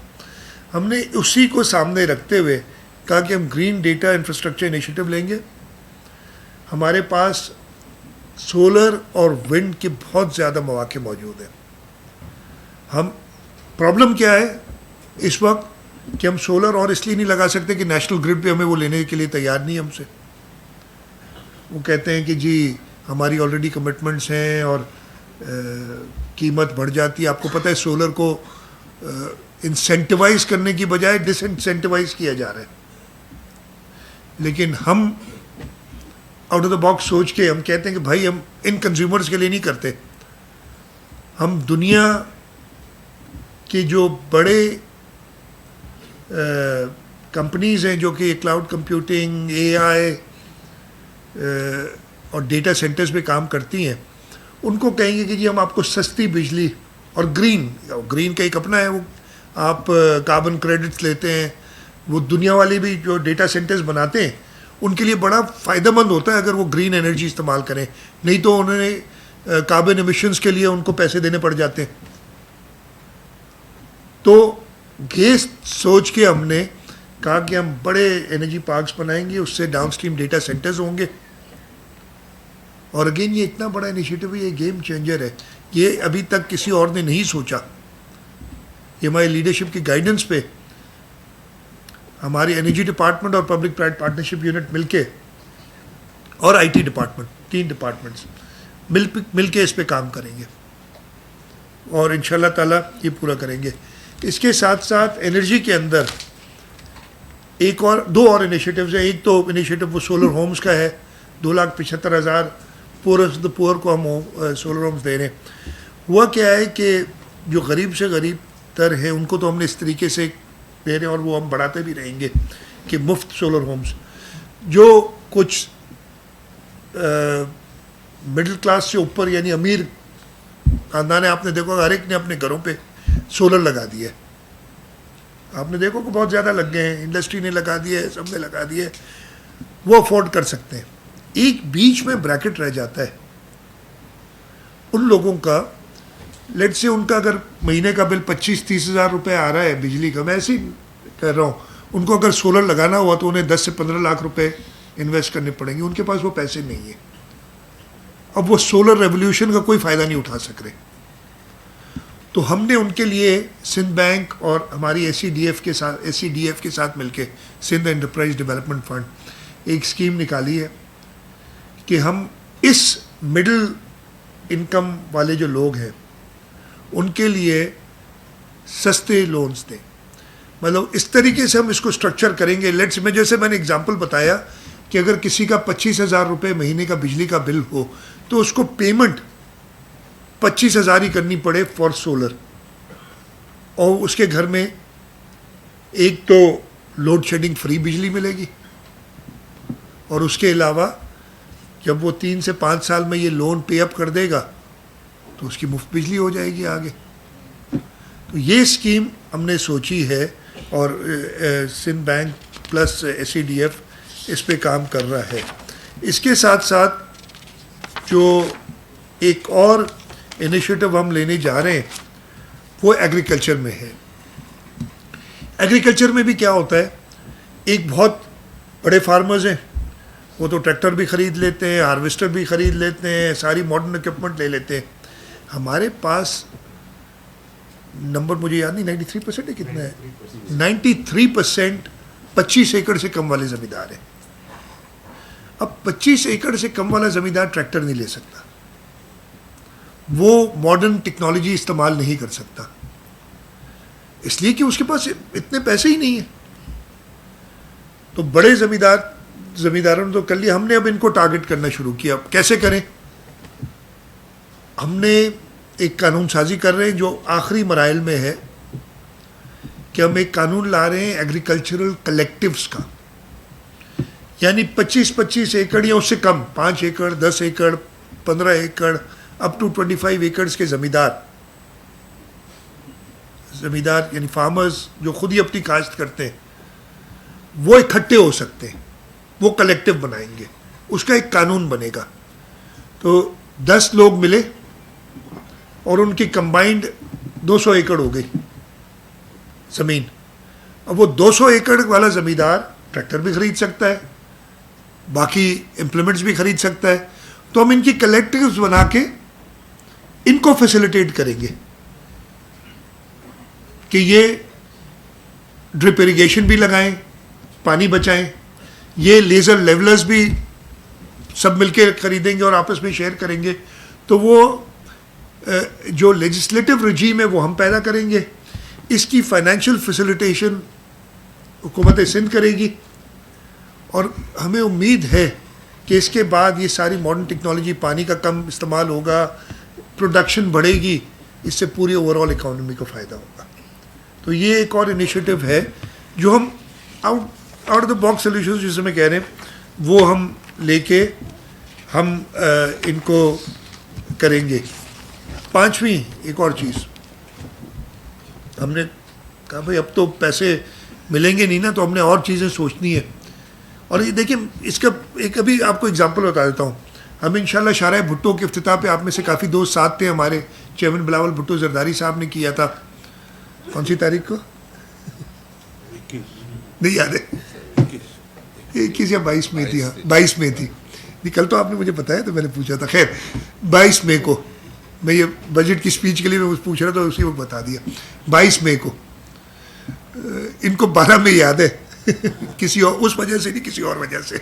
ہم نے اسی کو سامنے رکھتے ہوئے کہا کہ ہم گرین ڈیٹا انفراسٹرکچر انیشیٹو لیں گے. ہمارے پاس سولر اور ونڈ کے بہت زیادہ مواقع موجود ہیں. ہم پرابلم کیا ہے اس وقت کہ ہم سولر اور اس لیے نہیں لگا سکتے کہ نیشنل گرڈ پہ ہمیں وہ لینے کے لیے تیار نہیں ہم سے. وہ کہتے ہیں کہ جی ہماری آلریڈی کمٹمنٹس ہیں اور قیمت بڑھ جاتی ہے. آپ کو پتہ ہے سولر کو انسینٹیوائز کرنے کی بجائے ڈس انسینٹیوائز کیا جا رہا ہے. لیکن ہم آؤٹ آف دا باکس سوچ کے ہم کہتے ہیں کہ بھائی ہم ان کنزیومرز کے لیے نہیں کرتے, ہم دنیا کے جو بڑے کمپنیز ہیں جو کہ کلاؤڈ کمپیوٹنگ, اے آئی اور ڈیٹا سینٹرز پہ کام کرتی ہیں, ان کو کہیں گے کہ جی ہم آپ کو سستی بجلی اور گرین کا ایک اپنا ہے, وہ آپ کاربن کریڈٹس لیتے ہیں. وہ دنیا والے بھی جو ڈیٹا سینٹرز بناتے ہیں ان کے لیے بڑا فائدہ مند ہوتا ہے اگر وہ گرین انرجی استعمال کریں, نہیں تو انہوں نے کاربن ایمیشنز کے لیے ان کو پیسے دینے پڑ جاتے ہیں. تو یہ سوچ کے ہم نے کہا کہ ہم بڑے انرجی پارکس بنائیں گے, اس سے ڈاؤن اسٹریم ڈیٹا سینٹرز ہوں گے. اور اگین یہ اتنا بڑا انیشیٹو ہے, یہ گیم چینجر ہے, یہ ابھی تک کسی اور نے نہیں سوچا. یہ ہماری لیڈرشپ کی گائیڈنس پہ ہماری انرجی ڈپارٹمنٹ اور پبلک پرائیویٹ پارٹنرشپ یونٹ مل کے اور آئی ٹی ڈپارٹمنٹ, 3 ڈپارٹمنٹس مل کے اس پہ کام کریں گے, اور انشاءاللہ تعالیٰ یہ پورا کریں گے. اس کے ساتھ ساتھ انرجی کے اندر ایک اور 2 اور انیشیٹوز ہیں. ایک تو انیشیٹو وہ سولر ہومز کا ہے, 2,75,000 پور کو ہم سولر ہومز دے رہے ہیں. ہوا کیا ہے کہ جو غریب سے غریب تر ہیں ان کو تو ہم نے اس طریقے سے دے رہے ہیں, اور وہ ہم بڑھاتے بھی رہیں گے کہ مفت سولر ہومز. جو کچھ مڈل کلاس سے اوپر یعنی امیر خاندان ہے, آپ نے دیکھا ہر ایک نے اپنے گھروں پہ سولر لگا دیا ہے. آپ نے دیکھو کہ بہت زیادہ لگ گئے ہیں, انڈسٹری نے لگا دیے, سب نے لگا دیے, وہ افورڈ کر سکتے ہیں. ایک بیچ میں بریکٹ رہ جاتا ہے ان لوگوں کا لیٹ سے ان کا اگر مہینے کا بل 25-30 ہزار روپے آ رہا ہے بجلی کا، میں ایسے ہی کہہ رہا ہوں، ان کو اگر سولر لگانا ہوا تو انہیں 10 سے 15 لاکھ روپے انویسٹ کرنے پڑیں گے، ان کے پاس وہ پیسے نہیں ہیں. اب وہ سولر ریولیوشن کا کوئی فائدہ نہیں اٹھا سک رہے. تو ہم نے ان کے لیے سندھ بینک اور ہماری ایس سی ڈی ایف کے ساتھ مل کے سندھ انٹرپرائز ڈیولپمنٹ فنڈ ایک اسکیم نکالی ہے کہ ہم اس مڈل انکم والے جو لوگ ہیں ان کے لیے سستے لونز دیں. مطلب اس طریقے سے ہم اس کو اسٹرکچر کریں گے. لیٹس میں جیسے میں نے اگزامپل بتایا کہ اگر کسی کا 25,000 روپے مہینے کا بجلی کا بل ہو تو اس کو پیمنٹ 25,000 ہی کرنی پڑے فار سولر، اور اس کے گھر میں ایک تو لوڈ شیڈنگ فری بجلی ملے گی، اور اس کے علاوہ جب وہ 3 سے 5 سال میں یہ لون پے اپ کر دے گا تو اس کی مفت بجلی ہو جائے گی آگے. تو یہ اسکیم ہم نے سوچی ہے اور Sindh Bank plus S C D F اس پہ کام کر رہا ہے. اس کے ساتھ ساتھ جو ایک اور انیشیٹو ہم لینے جا رہے ہیں وہ ایگریکلچر میں ہے. ایگریکلچر میں بھی کیا ہوتا ہے، ایک بہت بڑے فارمرز ہیں، وہ تو ٹریکٹر بھی خرید لیتے ہیں، ہارویسٹر بھی خرید لیتے ہیں، ساری ماڈرن اکوپمنٹ لے لیتے ہیں. ہمارے پاس نمبر مجھے یاد نہیں 93% ہے کتنا ہے، 93% 25 ایکڑ سے کم والے زمیندار ہیں. اب 25 ایکڑ سے کم والا زمیندار ٹریکٹر نہیں لے سکتا، وہ ماڈرن ٹیکنالوجی استعمال نہیں کر سکتا، اس لیے کہ اس کے پاس اتنے پیسے ہی نہیں ہیں. تو بڑے زمینداروں نے تو کر لیا. ہم نے اب ان کو ٹارگٹ کرنا شروع کیا. اب کیسے کریں؟ ہم نے ایک قانون سازی کر رہے ہیں جو آخری مراحل میں ہے کہ ہم ایک قانون لا رہے ہیں ایگریکلچرل کلیکٹیوز کا، یعنی 25 ایکڑ یا اس سے کم، 5 ایکڑ 10 ایکڑ 15 ایکڑ اپ ٹو 25 ایکڑز کے زمیندار یعنی فارمرز جو خود ہی اپنی کاشت کرتے ہیں وہ اکٹھے ہو سکتے ہیں، وہ کلیکٹیو بنائیں گے، اس کا ایک قانون بنے گا. تو 10 لوگ ملے اور ان کی کمبائنڈ 200 ایکڑ ہو گئی زمین. اب وہ 200 ایکڑ والا زمیندار ٹریکٹر بھی خرید سکتا ہے، باقی امپلیمنٹس بھی خرید سکتا ہے. تو ہم ان کی کلیکٹیوز بنا کے ان کو فیسیلیٹیٹ کریں گے کہ یہ ڈرپ اریگیشن بھی لگائیں، پانی بچائیں. یہ لیزر لیولرز بھی سب مل کے خریدیں گے اور آپس میں شیئر کریں گے. تو وہ جو لیجسلیٹو رجیم ہے وہ ہم پیدا کریں گے. اس کی فائنینشیل فیسیلیٹیشن حکومت سندھ کرے گی، اور ہمیں امید ہے کہ اس کے بعد یہ ساری ماڈرن ٹیکنالوجی، پانی کا کم استعمال ہوگا، پروڈکشن بڑھے گی، اس سے پوری اوور آل اکانومی کو فائدہ ہوگا. تو یہ ایک اور انیشیٹو ہے جو ہم out of the box solutions جسے میں کہہ رہے ہیں وہ ہم لے کے ہم ان کو کریں گے. 5ویں ایک اور چیز ہم نے کہا بھائی اب تو پیسے ملیں گے نہیں نا، تو ہم نے اور چیزیں سوچنی ہے. اور یہ دیکھیں اس کا ایک ابھی آپ کو اگزامپل بتا دیتا ہوں. ہم انشاءاللہ شارع بھٹو کے افتتاح پہ آپ میں سے کافی دوست ساتھ تھے، ہمارے چیئرمین بلاول بھٹو زرداری صاحب نے کیا تھا. کون سی تاریخ کو نہیں یاد ہے، 21 یا 22 میں تھی. ہاں 22 میں تھی. کل تو آپ نے مجھے بتایا تو میں نے پوچھا تھا. خیر 22 مئی کو میں یہ بجٹ کی اسپیچ کے لیے میں پوچھ رہا تھا، اسی وقت بتا دیا. 22 مئی کو ان کو 12 میں یاد ہے کسی اور اس وجہ سے نہیں، کسی اور وجہ سے.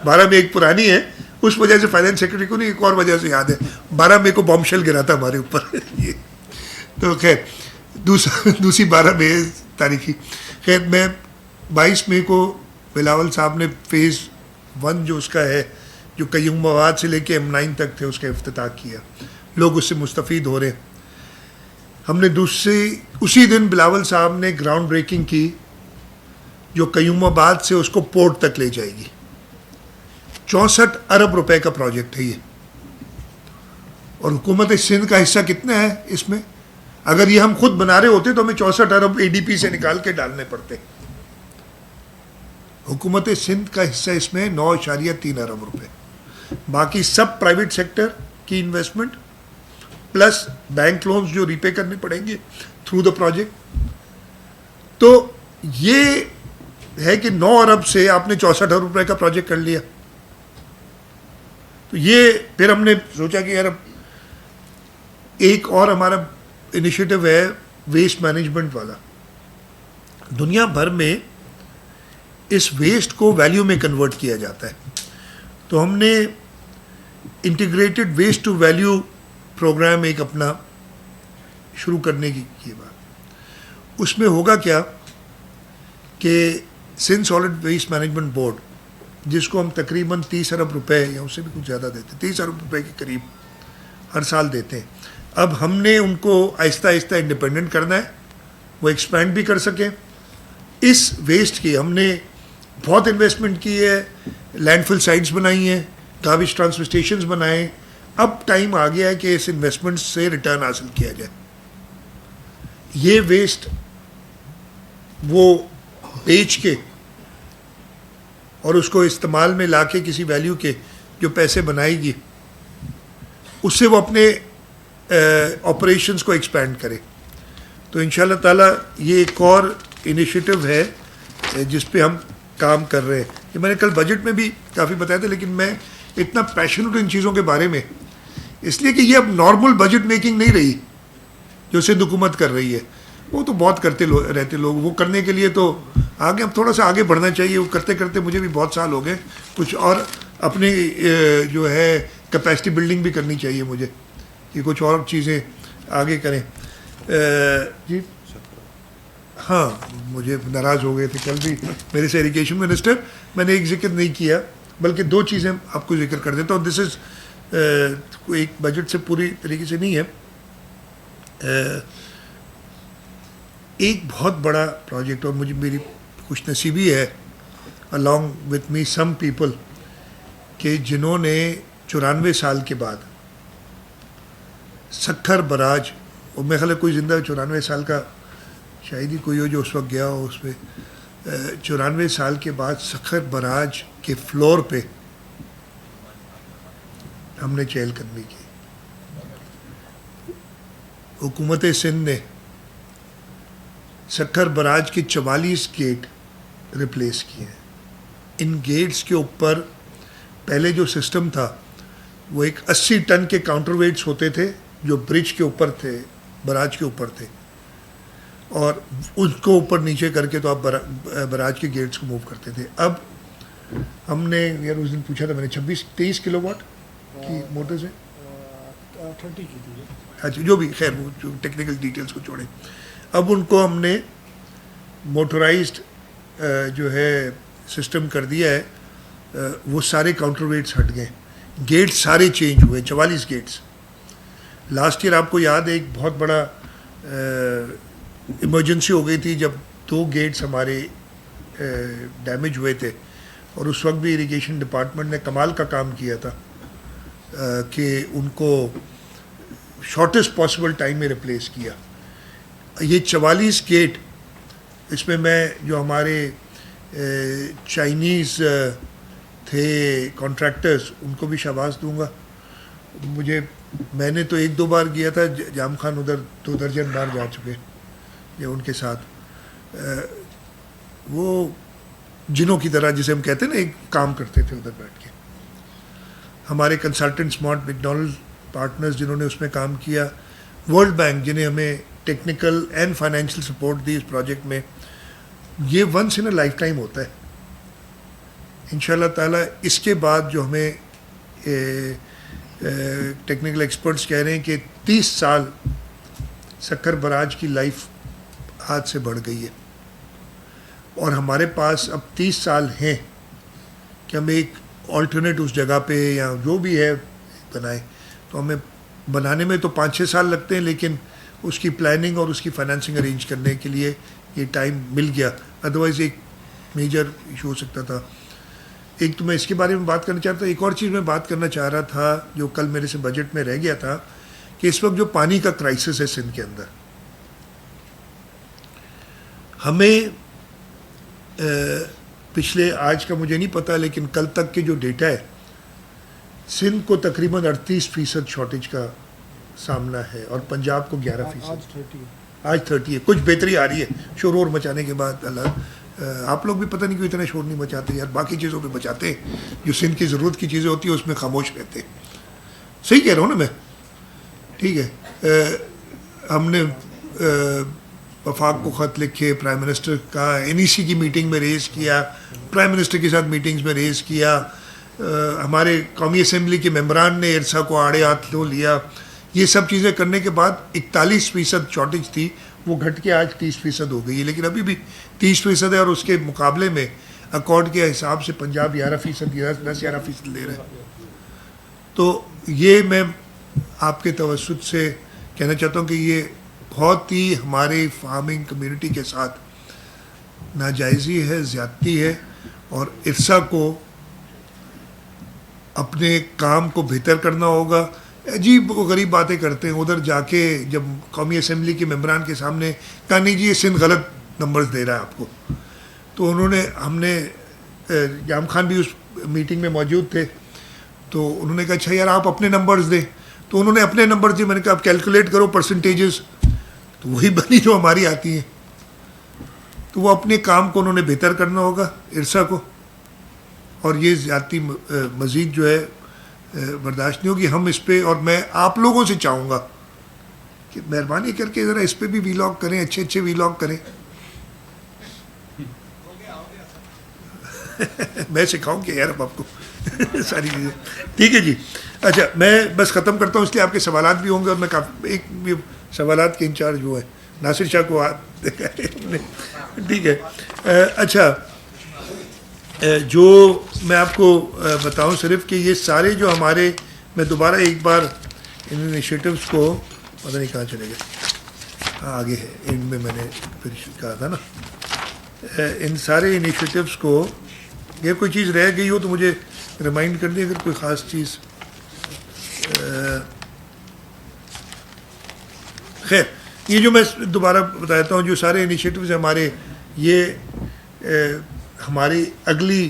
12 میں ایک پرانی ہے، اس وجہ سے فائنینس سیکرٹری کو نہیں، ایک اور وجہ سے یاد ہے. 12 مئی کو بام شیل گرا تھا ہمارے اوپر یہ. تو خیر دوسری 12 مئی تاریخی. خیر میں 22 مئی کو بلاول صاحب نے فیز 1 جو اس کا ہے، جو قیوم آباد سے لے کے M9 تک تھے، اس کا افتتاح کیا. لوگ اس سے مستفید ہو رہے ہیں. ہم نے اسی دن بلاول صاحب نے گراؤنڈ بریکنگ کی جو قیوم آباد سے اس کو پورٹ تک لے جائے گی. 64 ارب روپے کا پروجیکٹ ہے یہ. اور حکومت سندھ کا حصہ کتنا ہے اس میں؟ اگر یہ ہم خود بنا رہے ہوتے تو ہمیں 64 ارب ADP سے نکال کے ڈالنے پڑتے. حکومت سندھ کا حصہ اس میں 9.3 ارب روپے. باقی سب پرائیویٹ سیکٹر کی انویسٹمنٹ پلس بینک لونز جو ریپے کرنے پڑیں گے تھرو دا پروجیکٹ. تو یہ ہے کہ 9 ارب سے آپ نے 64 ارب روپے کا پروجیکٹ کر لیا. تو یہ پھر ہم نے سوچا کہ یار اب ایک اور ہمارا انیشیٹو ہے ویسٹ مینجمنٹ والا. دنیا بھر میں اس ویسٹ کو ویلیو میں کنورٹ کیا جاتا ہے. تو ہم نے integrated waste to value program ایک اپنا شروع کرنے کی بات. اس میں ہوگا کیا کہ Sindh solid waste management board, جس کو ہم تقریباً 30 ارب روپے یا اس سے بھی کچھ زیادہ دیتے ہیں, 30 ارب روپے کے قریب ہر سال دیتے ہیں. اب ہم نے ان کو آہستہ آہستہ انڈیپینڈنٹ کرنا ہے, وہ ایکسپینڈ بھی کر سکیں. اس ویسٹ کی ہم نے بہت انویسٹمنٹ کی ہے, لینڈ فل سائٹس بنائی ہیں, گاربیج ٹرانسفر اسٹیشنز بنائے. اب ٹائم آ گیا ہے کہ اس انویسٹمنٹ سے ریٹرن حاصل کیا جائے. یہ ویسٹ وہ بیچ کے اور اس کو استعمال میں لا کے کسی ویلیو کے جو پیسے بنائے گی, اس سے وہ اپنے آپریشنس کو ایکسپینڈ کرے. تو ان شاء اللہ تعالیٰ یہ ایک اور انیشیٹو ہے جس پہ ہم کام کر رہے ہیں. یہ میں نے کل بجٹ میں بھی کافی بتایا تھا, لیکن میں اتنا پیشنٹ ان چیزوں کے بارے میں اس لیے کہ یہ اب نارمل بجٹ میکنگ نہیں رہی جو سندھ حکومت کر رہی ہے. وہ تو بہت کرتے رہتے لوگ, وہ کرنے کے لیے تو آگے اب تھوڑا سا آگے بڑھنا چاہیے. وہ کرتے کرتے مجھے بھی بہت سال ہو گئے. کچھ اور اپنی جو ہے کیپیسٹی بلڈنگ بھی کرنی چاہیے مجھے, کہ کچھ اور چیزیں آگے کریں. جی ہاں, مجھے ناراض ہو گئے تھے کل بھی میرے سے اریگیشن منسٹر. میں نے ایک ذکر نہیں کیا, بلکہ 2 چیزیں آپ کو ذکر کر دیتا ہوں. دس از ایک بجٹ سے پوری طریقے سے نہیں ہے. ایک بہت بڑا پروجیکٹ, اور مجھے میری خوش نصیبی ہے along with me some people کہ جنہوں نے 94 سال کے بعد سکھر براج, اور میرے خیال ہے کوئی زندہ 94 سال کا شاید ہی کوئی ہو جو اس وقت گیا ہو اس پہ, 94 سال کے بعد سکھر براج کے فلور پہ ہم نے چہل قدمی کی. حکومت سندھ نے سکھر براج کے 44 گیٹ ریپلیس کیے ہیں. ان گیٹس کے اوپر پہلے جو سسٹم تھا وہ ایک 80 ٹن کے کاؤنٹر ویٹس ہوتے تھے جو برج کے اوپر تھے, براج کے اوپر تھے, اور اس کو اوپر نیچے کر کے تو آپ براج کے گیٹس کو موو کرتے تھے. اب ہم نے یار اس دن پوچھا تھا میں نے 23 کلو واٹ کی موٹرز ہیں, 30 کی تھی. اچھا جو بھی, خیر وہ جو ٹیکنیکل ڈیٹیلس کو چھوڑیں. اب ان کو ہم نے موٹرائزڈ جو ہے سسٹم کر دیا ہے. وہ سارے کاؤنٹر ویٹس ہٹ گئے, گیٹس سارے چینج ہوئے, 44 گیٹس. لاسٹ ایئر آپ کو یاد ہے ایک بہت بڑا ایمرجنسی ہو گئی تھی جب 2 گیٹس ہمارے ڈیمیج ہوئے تھے, اور اس وقت بھی اریگیشن ڈپارٹمنٹ نے کمال کا کام کیا تھا کہ ان کو شارٹیسٹ پاسبل ٹائم میں ریپلیس کیا. یہ 44 گیٹ, اس میں جو ہمارے چائنیز تھے کانٹریکٹرز ان کو بھی شاباش دوں گا. میں نے تو 1-2 بار گیا تھا, جام خان ادھر 2 درجن بار جا چکے یہ ان کے ساتھ. وہ جنوں کی طرح جسے ہم کہتے ہیں نا, ایک کام کرتے تھے ادھر بیٹھ کے. ہمارے کنسلٹنٹ اسمارٹ میکڈونلڈ پارٹنرز جنہوں نے اس میں کام کیا, ورلڈ بینک جنہیں ہمیں ٹیکنیکل اینڈ فائنینشیل سپورٹ دی اس پروجیکٹ میں. یہ once in a lifetime ہوتا ہے ان شاء اللہ تعالیٰ. اس کے بعد جو ہمیں ٹیکنیکل ایکسپرٹس کہہ رہے ہیں کہ 30 سال سکھر براج کی لائف ہاتھ سے بڑھ گئی ہے, اور ہمارے پاس اب 30 سال ہیں کہ ہم ایک آلٹرنیٹ اس جگہ پہ یا جو بھی ہے بنائیں. تو ہمیں بنانے میں تو 5-6 سال لگتے ہیں, لیکن اس کی پلاننگ اور اس کی فائنینسنگ ارینج کرنے کے لیے یہ ٹائم مل گیا. ادروائز ایک میجر ایشو ہو سکتا تھا. ایک تو میں اس کے بارے میں بات کرنا چاہتا ہوں. ایک اور چیز میں بات کرنا چاہ رہا تھا جو کل میرے سے بجٹ میں رہ گیا تھا, کہ اس وقت جو پانی کا کرائسس ہے سندھ کے اندر, ہمیں پچھلے آج کا مجھے نہیں پتہ لیکن کل تک کے جو ڈیٹا ہے, سندھ کو تقریباً 38% شارٹیج کا سامنا ہے اور پنجاب کو 11%. آج 30 آج 30 ہے. کچھ بہتری آ رہی ہے شور اور مچانے کے بعد. آپ لوگ بھی پتہ نہیں کیوں اتنا شور نہیں مچاتے یار. باقی چیزوں پہ مچاتے ہیں, جو سندھ کی ضرورت کی چیزیں ہوتی ہیں اس میں خاموش رہتے ہیں. صحیح کہہ رہا ہوں نا میں؟ ٹھیک ہے. ہم نے وفاق کو خط لکھے, پرائم منسٹر کا NEC کی میٹنگ میں ریز کیا, پرائم منسٹر کے ساتھ میٹنگز میں ریز کیا, ہمارے قومی اسمبلی کے ممبران نے ارسا کو آڑے ہاتھ لیا. یہ سب چیزیں کرنے کے بعد 41% شارٹیج تھی, وہ گھٹ کے آج 30% ہو گئی ہے. لیکن ابھی بھی 30% ہے, اور اس کے مقابلے میں اکارڈ کے حساب سے پنجاب 11%, 10-11% لے رہا ہے. تو یہ میں آپ کے توسط سے کہنا چاہتا ہوں کہ یہ بہت ہی ہماری فارمنگ کمیونٹی کے ساتھ ناجائزی ہے, زیادتی ہے, اور ارسا کو اپنے کام کو بہتر کرنا ہوگا. عجیب و غریب باتیں کرتے ہیں. ادھر جا کے جب قومی اسمبلی کے ممبران کے سامنے کہا نہیں جی یہ سندھ غلط نمبرز دے رہا ہے آپ کو, تو انہوں نے, ہم نے, یام خان بھی اس میٹنگ میں موجود تھے, تو انہوں نے کہا اچھا یار آپ اپنے نمبرز دیں. تو انہوں نے اپنے نمبر دیے. میں نے کہا آپ کیلکولیٹ کرو پرسنٹیجز, تو وہی بنی جو ہماری آتی ہیں. تو وہ اپنے کام کو انہوں نے بہتر کرنا ہوگا ارسا کو, اور یہ زیادتی مزید جو ہے برداشت نہیں ہوگی. ہم اس پہ, اور میں آپ لوگوں سے چاہوں گا کہ مہربانی کر کے ذرا اس پہ بھی ویلاگ کریں, اچھے اچھے ویلاگ کریں. میں سکھاؤں کہ یار اب آپ کو ساری چیزیں. ٹھیک ہے جی. اچھا میں بس ختم کرتا ہوں, اس لیے آپ کے سوالات بھی ہوں گے, اور میں ایک سوالات کے انچارج وہ ہے ناصر شاہ کو ٹھیک ہے. اچھا جو میں آپ کو بتاؤں صرف کہ یہ سارے جو ہمارے, میں دوبارہ ایک بار ان انیشیٹوز کو, پتہ نہیں کہاں چلے گئے, ہاں آگے ہے ان میں نے پھر کہا تھا نا, ان سارے انیشیٹوز کو, اگر کوئی چیز رہ گئی ہو تو مجھے ریمائنڈ کر دیں اگر کوئی خاص چیز. خیر یہ جو میں دوبارہ بتاتا ہوں, جو سارے انیشیٹوز ہمارے, یہ ہماری اگلی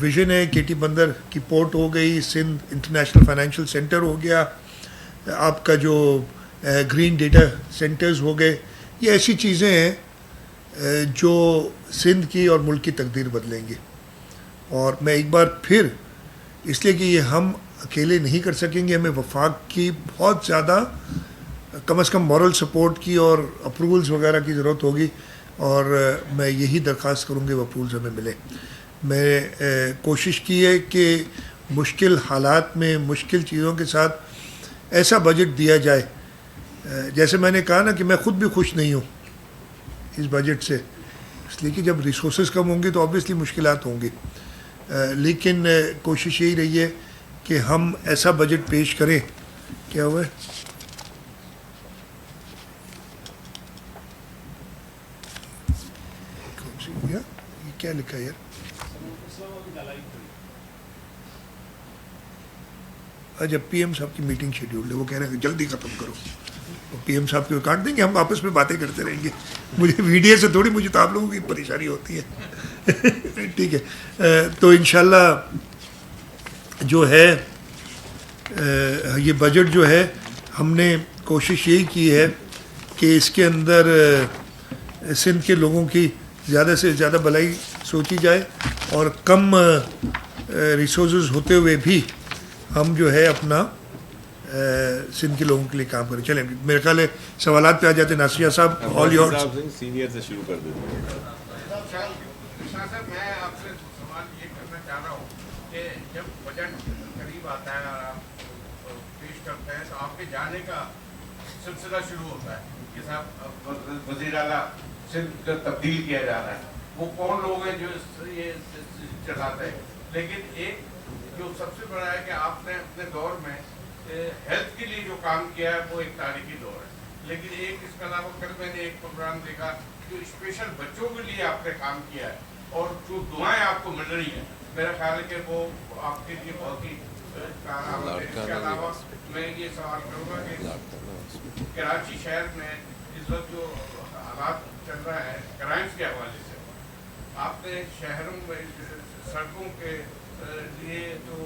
ویژن ہے. KT بندر کی پورٹ ہو گئی, سندھ انٹرنیشنل فائنینشیل سینٹر ہو گیا, آپ کا جو گرین ڈیٹا سینٹرز ہو گئے. یہ ایسی چیزیں ہیں جو سندھ کی اور ملک کی تقدیر بدلیں گے. اور میں ایک بار پھر, اس لیے کہ یہ ہم اکیلے نہیں کر سکیں گے, ہمیں وفاق کی بہت زیادہ, کم از کم مورل سپورٹ کی اور اپروولز وغیرہ کی ضرورت ہوگی, اور میں یہی درخواست کروں گی وہ اپروولز ہمیں ملیں. میں کوشش کی ہے کہ مشکل حالات میں, مشکل چیزوں کے ساتھ ایسا بجٹ دیا جائے. جیسے میں نے کہا نا کہ میں خود بھی خوش نہیں ہوں اس بجٹ سے, اس لیے کہ جب ریسورسز کم ہوں گی تو آبویسلی مشکلات ہوں گی, لیکن کوشش یہی رہی ہے کہ ہم ایسا بجٹ پیش کریں. کیا ہوا ہے؟ یہ کیا لکھا ہے یار؟ آج اب PM صاحب کی میٹنگ شیڈیول ہے, وہ کہہ رہے ہیں کہ جلدی ختم کرو. PM صاحب کو کاٹ دیں گے, ہم آپس میں باتیں کرتے رہیں گے. مجھے ویڈیو سے تھوڑی, مجھے تو آپ لوگوں کی پریشانی ہوتی ہے. ٹھیک ہے. تو انشاءاللہ جو ہے یہ بجٹ جو ہے, ہم نے کوشش یہی کی ہے کہ اس کے اندر سندھ کے لوگوں کی زیادہ سے زیادہ بھلائی سوچی جائے, اور کم ریسورسز ہوتے ہوئے بھی ہم جو ہے اپنا سندھ کے لوگوں کے لیے کام کریں. چلیں میرے خیال ہے سوالات پہ آ جاتے ہیں. ناصر صاحب آل یور. سینئر سے شروع کر دیتے ہیں. میں آپ سے سوال یہ کرنا چاہ رہا ہوں کہ جب بجٹ قریب آتا ہے اور آپ پیش کرتے ہیں تو آپ کے جانے کا سلسلہ شروع ہوتا ہے کہ صاحب وزیر اعلیٰ سندھ کا تبدیل کیا جا رہا ہے. وہ کون لوگ ہیں جو یہ چلاتے ہیں, لیکن ایک جو سب سے بڑا ہے کہ آپ نے اپنے دور میں ہیلتھ کے لیے جو کام کیا ہے وہ ایک تاریخی دور ہے. لیکن ایک اس کے علاوہ کل میں نے ایک پروگرام دیکھا جو اسپیشل بچوں کے لیے آپ نے کام کیا ہے, اور جو دعائیں آپ کو مل رہی ہیں, میرا خیال ہے کہ وہ آپ کے لیے بہت ہی کارآمد ہے. اس کے علاوہ میں یہ سوال کروں گا کہ کراچی شہر میں اس وقت جو حالات چل رہا ہے کرائمس کے حوالے سے, آپ نے شہروں میں سڑکوں کے لیے جو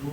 2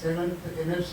7th NFC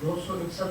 261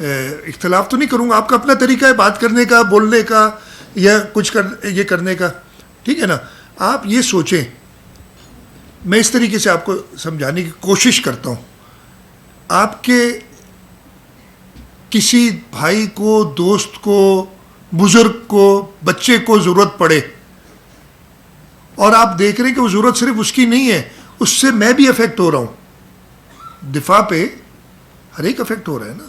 اختلاف تو نہیں کروں گا, آپ کا اپنا طریقہ ہے بات کرنے کا, بولنے کا, یا کچھ یہ کرنے کا, ٹھیک ہے نا. آپ یہ سوچیں, میں اس طریقے سے آپ کو سمجھانے کی کوشش کرتا ہوں. آپ کے کسی بھائی کو, دوست کو, بزرگ کو, بچے کو ضرورت پڑے, اور آپ دیکھ رہے ہیں کہ وہ ضرورت صرف اس کی نہیں ہے, اس سے میں بھی افیکٹ ہو رہا ہوں. دفاع پہ ہر ایک افیکٹ ہو رہا ہے نا.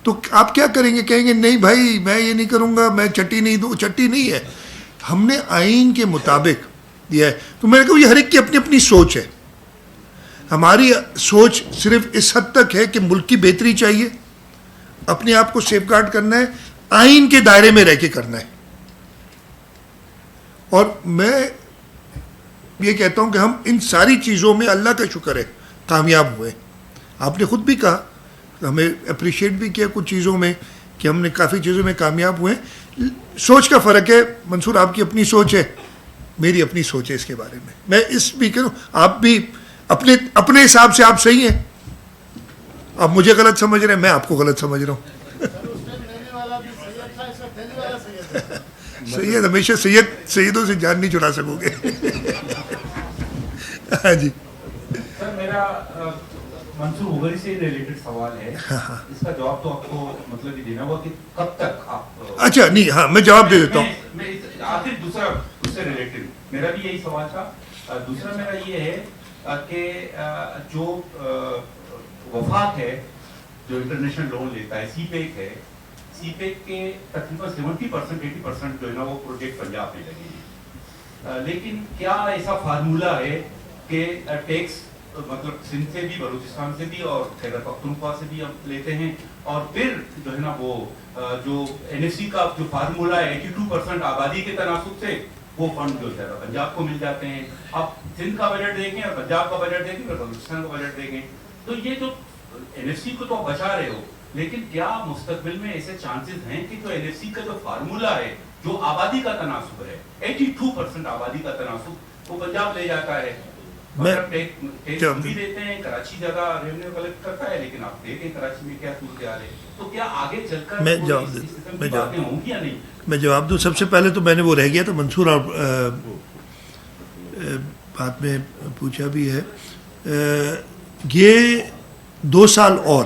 تو آپ کیا کریں گے؟ کہیں گے نہیں بھائی میں یہ نہیں کروں گا, میں چٹی نہیں دوں. چٹی نہیں ہے, ہم نے آئین کے مطابق دیا ہے. تو میں نے کہا یہ ہر ایک کی اپنی اپنی سوچ ہے. ہماری سوچ صرف اس حد تک ہے کہ ملک کی بہتری چاہیے, اپنے آپ کو سیف گارڈ کرنا ہے, آئین کے دائرے میں رہ کے کرنا ہے. اور میں یہ کہتا ہوں کہ ہم ان ساری چیزوں میں اللہ کا شکر ہے کامیاب ہوئے. آپ نے خود بھی کہا, ہمیں اپریشیٹ بھی کیا کچھ چیزوں میں کہ ہم نے کافی چیزوں میں کامیاب ہوئے. سوچ کا فرق ہے. منصور آپ کی اپنی سوچ ہے, میری اپنی سوچ ہے اس کے بارے میں. میں اس بھی کروں, آپ بھی اپنے حساب سے آپ صحیح ہیں. آپ مجھے غلط سمجھ رہے ہیں, میں آپ کو غلط سمجھ رہا ہوں. سید ہمیشہ سیدوں سے جان نہیں چھڑا سکو گے. ہاں جی سر, میرا منصور مغری سے ریلیٹڈ سوال ہے. اس کا جواب تو آپ کو مطلب یہ دینا ہوگا کہ کب تک آپ. اچھا نہیں, ہاں میں جواب دے دیتا ہوں. میں آخر دوسرا اس سے ریلیٹڈ میرا بھی یہی سوال تھا. دوسرا میرا یہ ہے کہ جو وفاق ہے جو انٹرنیشنل لون لیتا ہے, سی پیک ہے, سی پیک کے تقریباً 70% 80% جو ہے نا وہ پروجیکٹ پنجاب میں لگے ہیں. لیکن کیا ایسا فارمولہ ہے کہ ٹیکس مطلب سندھ سے بھی, بلوچستان سے بھی اور خیبر پختونخوا سے بھی ہم لیتے ہیں, اور پھر جو ہے نا وہ جو این ایف سی کا جو فارمولہ ہے 82% آبادی کے تناسب سے وہ فنڈ جو ہے پنجاب کو مل جاتے ہیں. آپ سندھ کا بجٹ دیکھیں اور پنجاب کا بجٹ دیکھیں اور بلوچستان کا بجٹ دیکھیں, تو یہ جو این ایف سی کو تو آپ بچا رہے ہو, لیکن کیا مستقبل میں ایسے چانسز ہیں کہ جو این ایف سی کا جو فارمولہ ہے جو آبادی کا تناسب ہے 82% آبادی کا تناسب وہ پنجاب لے جاتا ہے. ٹیکس بھی دیتے ہیں, کراچی زیادہ ریونیو کلیکٹ کرتا ہے, لیکن آپ دیکھیں کراچی میں کیا صورتحال ہے. تو کیا آگے چل کر میں باتیں ہوں گی یا نہیں؟ میں جواب دوں. سب سے پہلے تو میں نے وہ رہ گیا تھا منصور, اور بات میں پوچھا بھی ہے, یہ 2 سال اور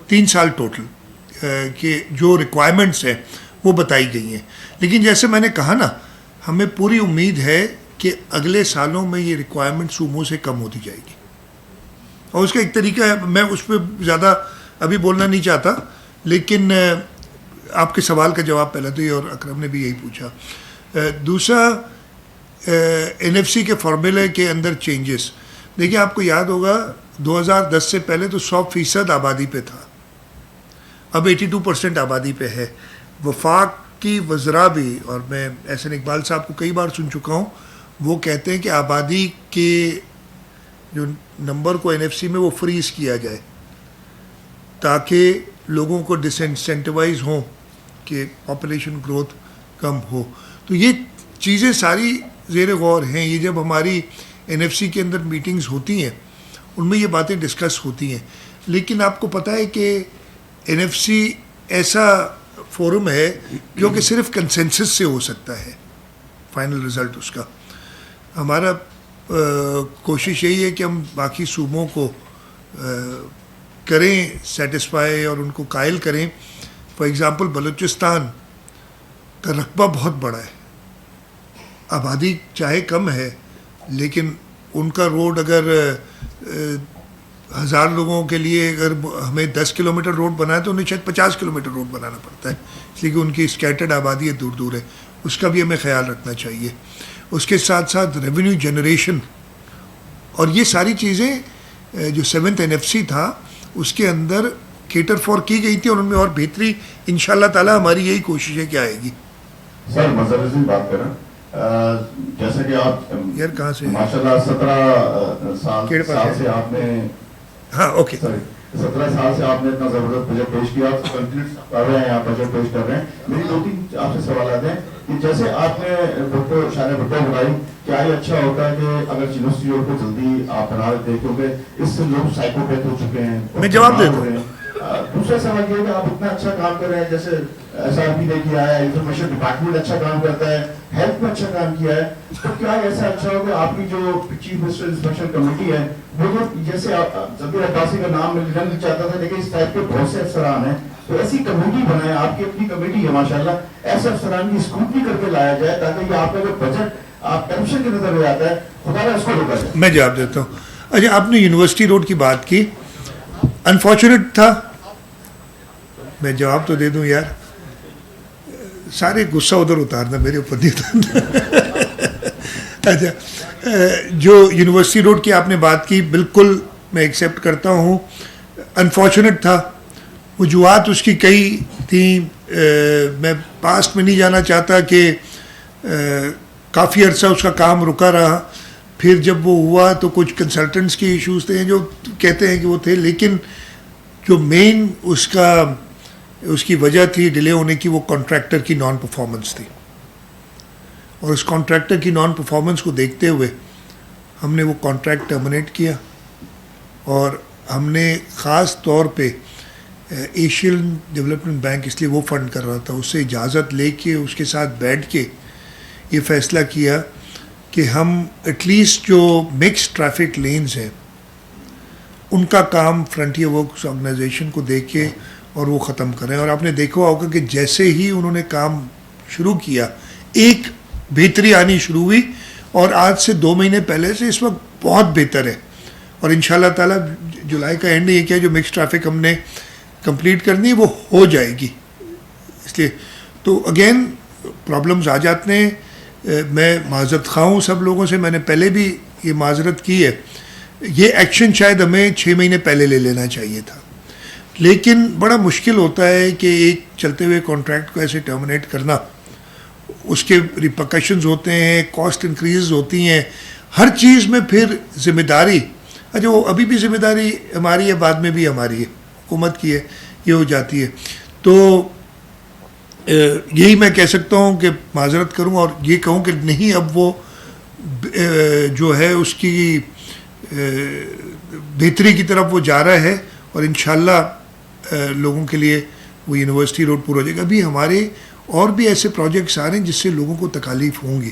3 سال ٹوٹل کہ جو ریکوائرمنٹس ہیں وہ بتائی گئی ہیں. لیکن جیسے میں نے کہا نا, ہمیں پوری امید ہے کہ اگلے سالوں میں یہ ریکوائرمنٹ صوبوں سے کم ہوتی جائے گی. اور اس کا ایک طریقہ ہے, میں اس پہ زیادہ ابھی بولنا نہیں چاہتا, لیکن آپ کے سوال کا جواب پہلے تو یہ, اور اکرم نے بھی یہی پوچھا. دوسرا این ایف سی کے فارمولے کے اندر چینجز, دیکھیں آپ کو یاد ہوگا 2010 سے پہلے تو 100% آبادی پہ تھا, اب 82% آبادی پہ ہے. وفاق کی وزراء بھی, اور میں احسن اقبال صاحب کو کئی بار سن چکا ہوں, وہ کہتے ہیں کہ آبادی کے جو نمبر کو این ایف سی میں وہ فریز کیا جائے تاکہ لوگوں کو ڈس انسینٹیوائز ہوں کہ پاپولیشن گروتھ کم ہو. تو یہ چیزیں ساری زیر غور ہیں. یہ جب ہماری این ایف سی کے اندر میٹنگز ہوتی ہیں ان میں یہ باتیں ڈسکس ہوتی ہیں. لیکن آپ کو پتہ ہے کہ این ایف سی ایسا فورم ہے جو کہ صرف کنسنسس سے ہو سکتا ہے فائنل رزلٹ اس کا. ہمارا کوشش یہی ہے کہ ہم باقی صوبوں کو کریں سیٹسفائی اور ان کو قائل کریں. فار ایگزامپل بلوچستان کا رقبہ بہت بڑا ہے, آبادی چاہے کم ہے, لیکن ان کا روڈ اگر 1000 لوگوں کے لیے اگر ہمیں 10 کلومیٹر روڈ بنانا ہے تو انہیں شاید 50 کلومیٹر روڈ بنانا پڑتا ہے, اس لیے کہ ان کی اسکیٹرڈ آبادی ہے, دور دور ہے. اس کا بھی ہمیں خیال رکھنا چاہیے. اس کے ساتھ ساتھ ریونیو جنریشن اور یہ ساری چیزیں جو 7th NFC تھا اس کے اندر کیٹر فار کی گئی تھی, اور ان میں اور بہتری انشاءاللہ تعالی ہماری یہی کوشش ہے کہ آئے گی. سر مظہر سے بات کریں, جیسے کہ آپ یار کہاں سے ماشاءاللہ 17 سال سے آپ نے, ہاں اوکے 17 سال سے آپ نے اتنا زبردست بجٹ پیش کیا, آپ کنٹینیو کر رہے ہیں, آپ بجٹ پیش کر رہے ہیں. میری 2-3 آپ سے سوالات ہیں کہ جیسے آپ نے ڈاکٹر شان بھٹو بنائی, کیا یہ اچھا ہوتا ہے کہ اگر یونیورسٹی کو جلدی آپ بنا دیتے, کیونکہ اس سے لوگ سائیکوپیتھ ہو چکے ہیں. میں جواب دے دوں. دوسرا سوال یہ ہے کہ آپ اتنا اچھا کام کر رہے ہیں, جیسے SRP نے کیا ہے, انفارمیشن ڈپارٹمنٹ اچھا کام کرتا ہے, ہیلتھ میں اچھا کام کیا ہے, تو کیا ایسا اچھا ہو کہ آپ کی جو چیف منسٹر انسپیکشن کمیٹی ہے وہ جو جیسے ظفیر عباسی کا نام لینا نہیں چاہتا تھا لیکن اس ٹائپ کے بہت سے افسران ہیں, تو ایسی کمیٹی بنائے, آپ کی اپنی کمیٹی ہے ماشاءاللہ, ایسے افسران کی اسکروٹنی کر کے لایا جائے تاکہ یہ آپ کا جو بجٹ آپ کرپشن کی نظر میں آتا ہے خدا نہ اس کو روکا جائے. میں جواب دیتا ہوں. اچھا, آپ نے یونیورسٹی روڈ کی بات کی, انفارچونیٹ تھا, میں جواب تو دے دوں یار, سارے غصہ ادھر اتارنا, میرے اوپر نہیں اتارنا. اچھا, جو یونیورسٹی روڈ کی آپ نے بات کی, بالکل میں ایکسیپٹ کرتا ہوں, انفارچونیٹ تھا, وجوہات اس کی کئی تھیں, میں پاسٹ میں نہیں جانا چاہتا کہ کافی عرصہ اس کا کام رکا رہا, پھر جب وہ ہوا تو کچھ کنسلٹنٹس کے ایشوز تھے جو کہتے ہیں کہ وہ تھے, لیکن جو مین اس کی وجہ تھی ڈیلے ہونے کی, وہ کانٹریکٹر کی نان پرفارمنس تھی, اور اس کانٹریکٹر کی نان پرفارمنس کو دیکھتے ہوئے ہم نے وہ کانٹریکٹ ٹرمینیٹ کیا, اور ہم نے خاص طور پہ ایشین ڈیولپمنٹ بینک, اس لیے وہ فنڈ کر رہا تھا, اس سے اجازت لے کے اس کے ساتھ بیٹھ کے یہ فیصلہ کیا کہ ہم ایٹ لیسٹ جو مکس ٹریفک لینز ہیں ان کا کام فرنٹیئر ورکس آرگنائزیشن کو دے کے اور وہ ختم کریں. اور آپ نے دیکھا ہوگا کہ جیسے ہی انہوں نے کام شروع کیا ایک بہتری آنی شروع ہوئی, اور آج سے 2 مہینے پہلے سے اس وقت بہت بہتر ہے, اور ان شاء اللہ تعالیٰ جولائی کا اینڈ یہ کیا جو مکس ٹریفک ہم نے کمپلیٹ کرنی ہے وہ ہو جائے گی. اس لیے تو اگین پرابلمز آ جاتے ہیں, میں معذرت خواہ ہوں سب لوگوں سے, میں نے پہلے بھی یہ معذرت کی ہے, یہ ایکشن شاید ہمیں 6 مہینے پہلے لے لینا چاہیے تھا, لیکن بڑا مشکل ہوتا ہے کہ ایک چلتے ہوئے کانٹریکٹ کو ایسے ٹرمینیٹ کرنا, اس کے ریپرکشنز ہوتے ہیں, کاسٹ انکریز ہوتی ہیں, ہر چیز میں پھر ذمہ داری, اچھا وہ ابھی بھی ذمہ داری ہماری ہے, بعد میں بھی ہماری ہے, حکومت کی ہے, یہ ہو جاتی ہے. تو یہی میں کہہ سکتا ہوں کہ معذرت کروں اور یہ کہوں کہ نہیں, اب وہ جو ہے اس کی بہتری کی طرف وہ جا رہا ہے, اور انشاءاللہ لوگوں کے لیے وہ یونیورسٹی روڈ پورا ہو جائے گا. ابھی ہمارے اور بھی ایسے پروجیکٹس آ رہے ہیں جس سے لوگوں کو تکالیف ہوں گی,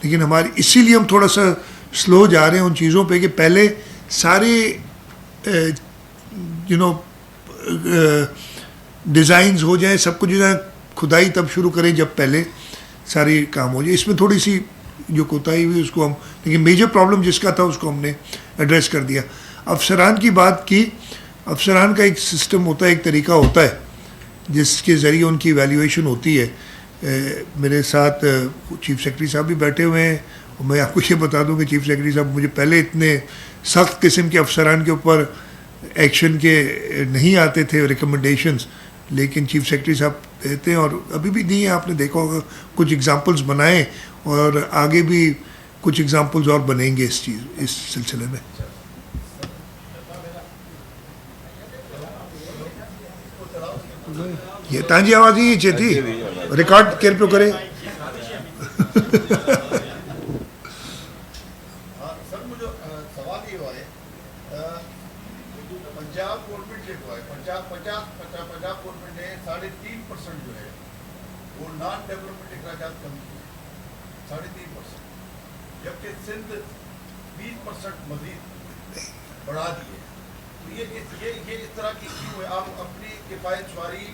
لیکن ہماری اسی لیے ہم تھوڑا سا سلو جا رہے ہیں ان چیزوں پہ کہ پہلے سارے ڈیزائنز ہو جائیں, سب کچھ جو ہے کھدائی تب شروع کریں جب پہلے ساری کام ہو جائے. اس میں تھوڑی سی جو کوتاہی ہوئی اس کو ہم, لیکن میجر پرابلم جس کا تھا اس کو ہم نے ایڈریس کر دیا. افسران کی بات کی, افسران کا ایک سسٹم ہوتا ہے, ایک طریقہ ہوتا ہے جس کے ذریعے ان کی ایویلیویشن ہوتی ہے. میرے ساتھ چیف سیکرٹری صاحب بھی بیٹھے ہوئے ہیں, اور میں آپ کو یہ بتا دوں کہ چیف سیکرٹری صاحب مجھے پہلے اتنے سخت قسم کے افسران کے اوپر ایکشن کے نہیں آتے تھے ریکمنڈیشنز, لیکن چیف سیکرٹری صاحب دیتے ہیں, اور ابھی بھی دی ہیں, آپ نے دیکھا ہوگا کچھ ایگزامپلز بنائیں, اور آگے بھی کچھ ایگزامپلز اور بنیں گے اس سلسلے میں. یہ تانجی آواز ہی اچھی تھی, ریکارڈ کیر پہ کرے. سر مجھے سوال یہ ہوا ہے, پنجاب گورنمنٹ جو ہے پنجاب گورنمنٹ نے 3.5% جو ہے وہ نان ڈیولپمنٹ اخراجات کم کیے 3.5%, جبکہ سندھ 20% مزید بڑھا دیے. تو یہ اس طرح کی آپ اپنی کفایت شماری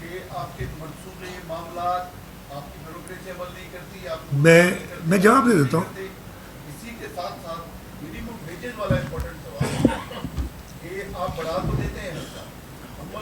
کہ آپ کے منصوبے معاملات آپ کی بیوروکریسی عمل نہیں کرتی, آپ میں جواب دے دیتا ہوں. اسی کے ساتھ ساتھ منیمم ویجز والا امپورٹنٹ سوال کہ آپ بڑھا تو دیتے ہیں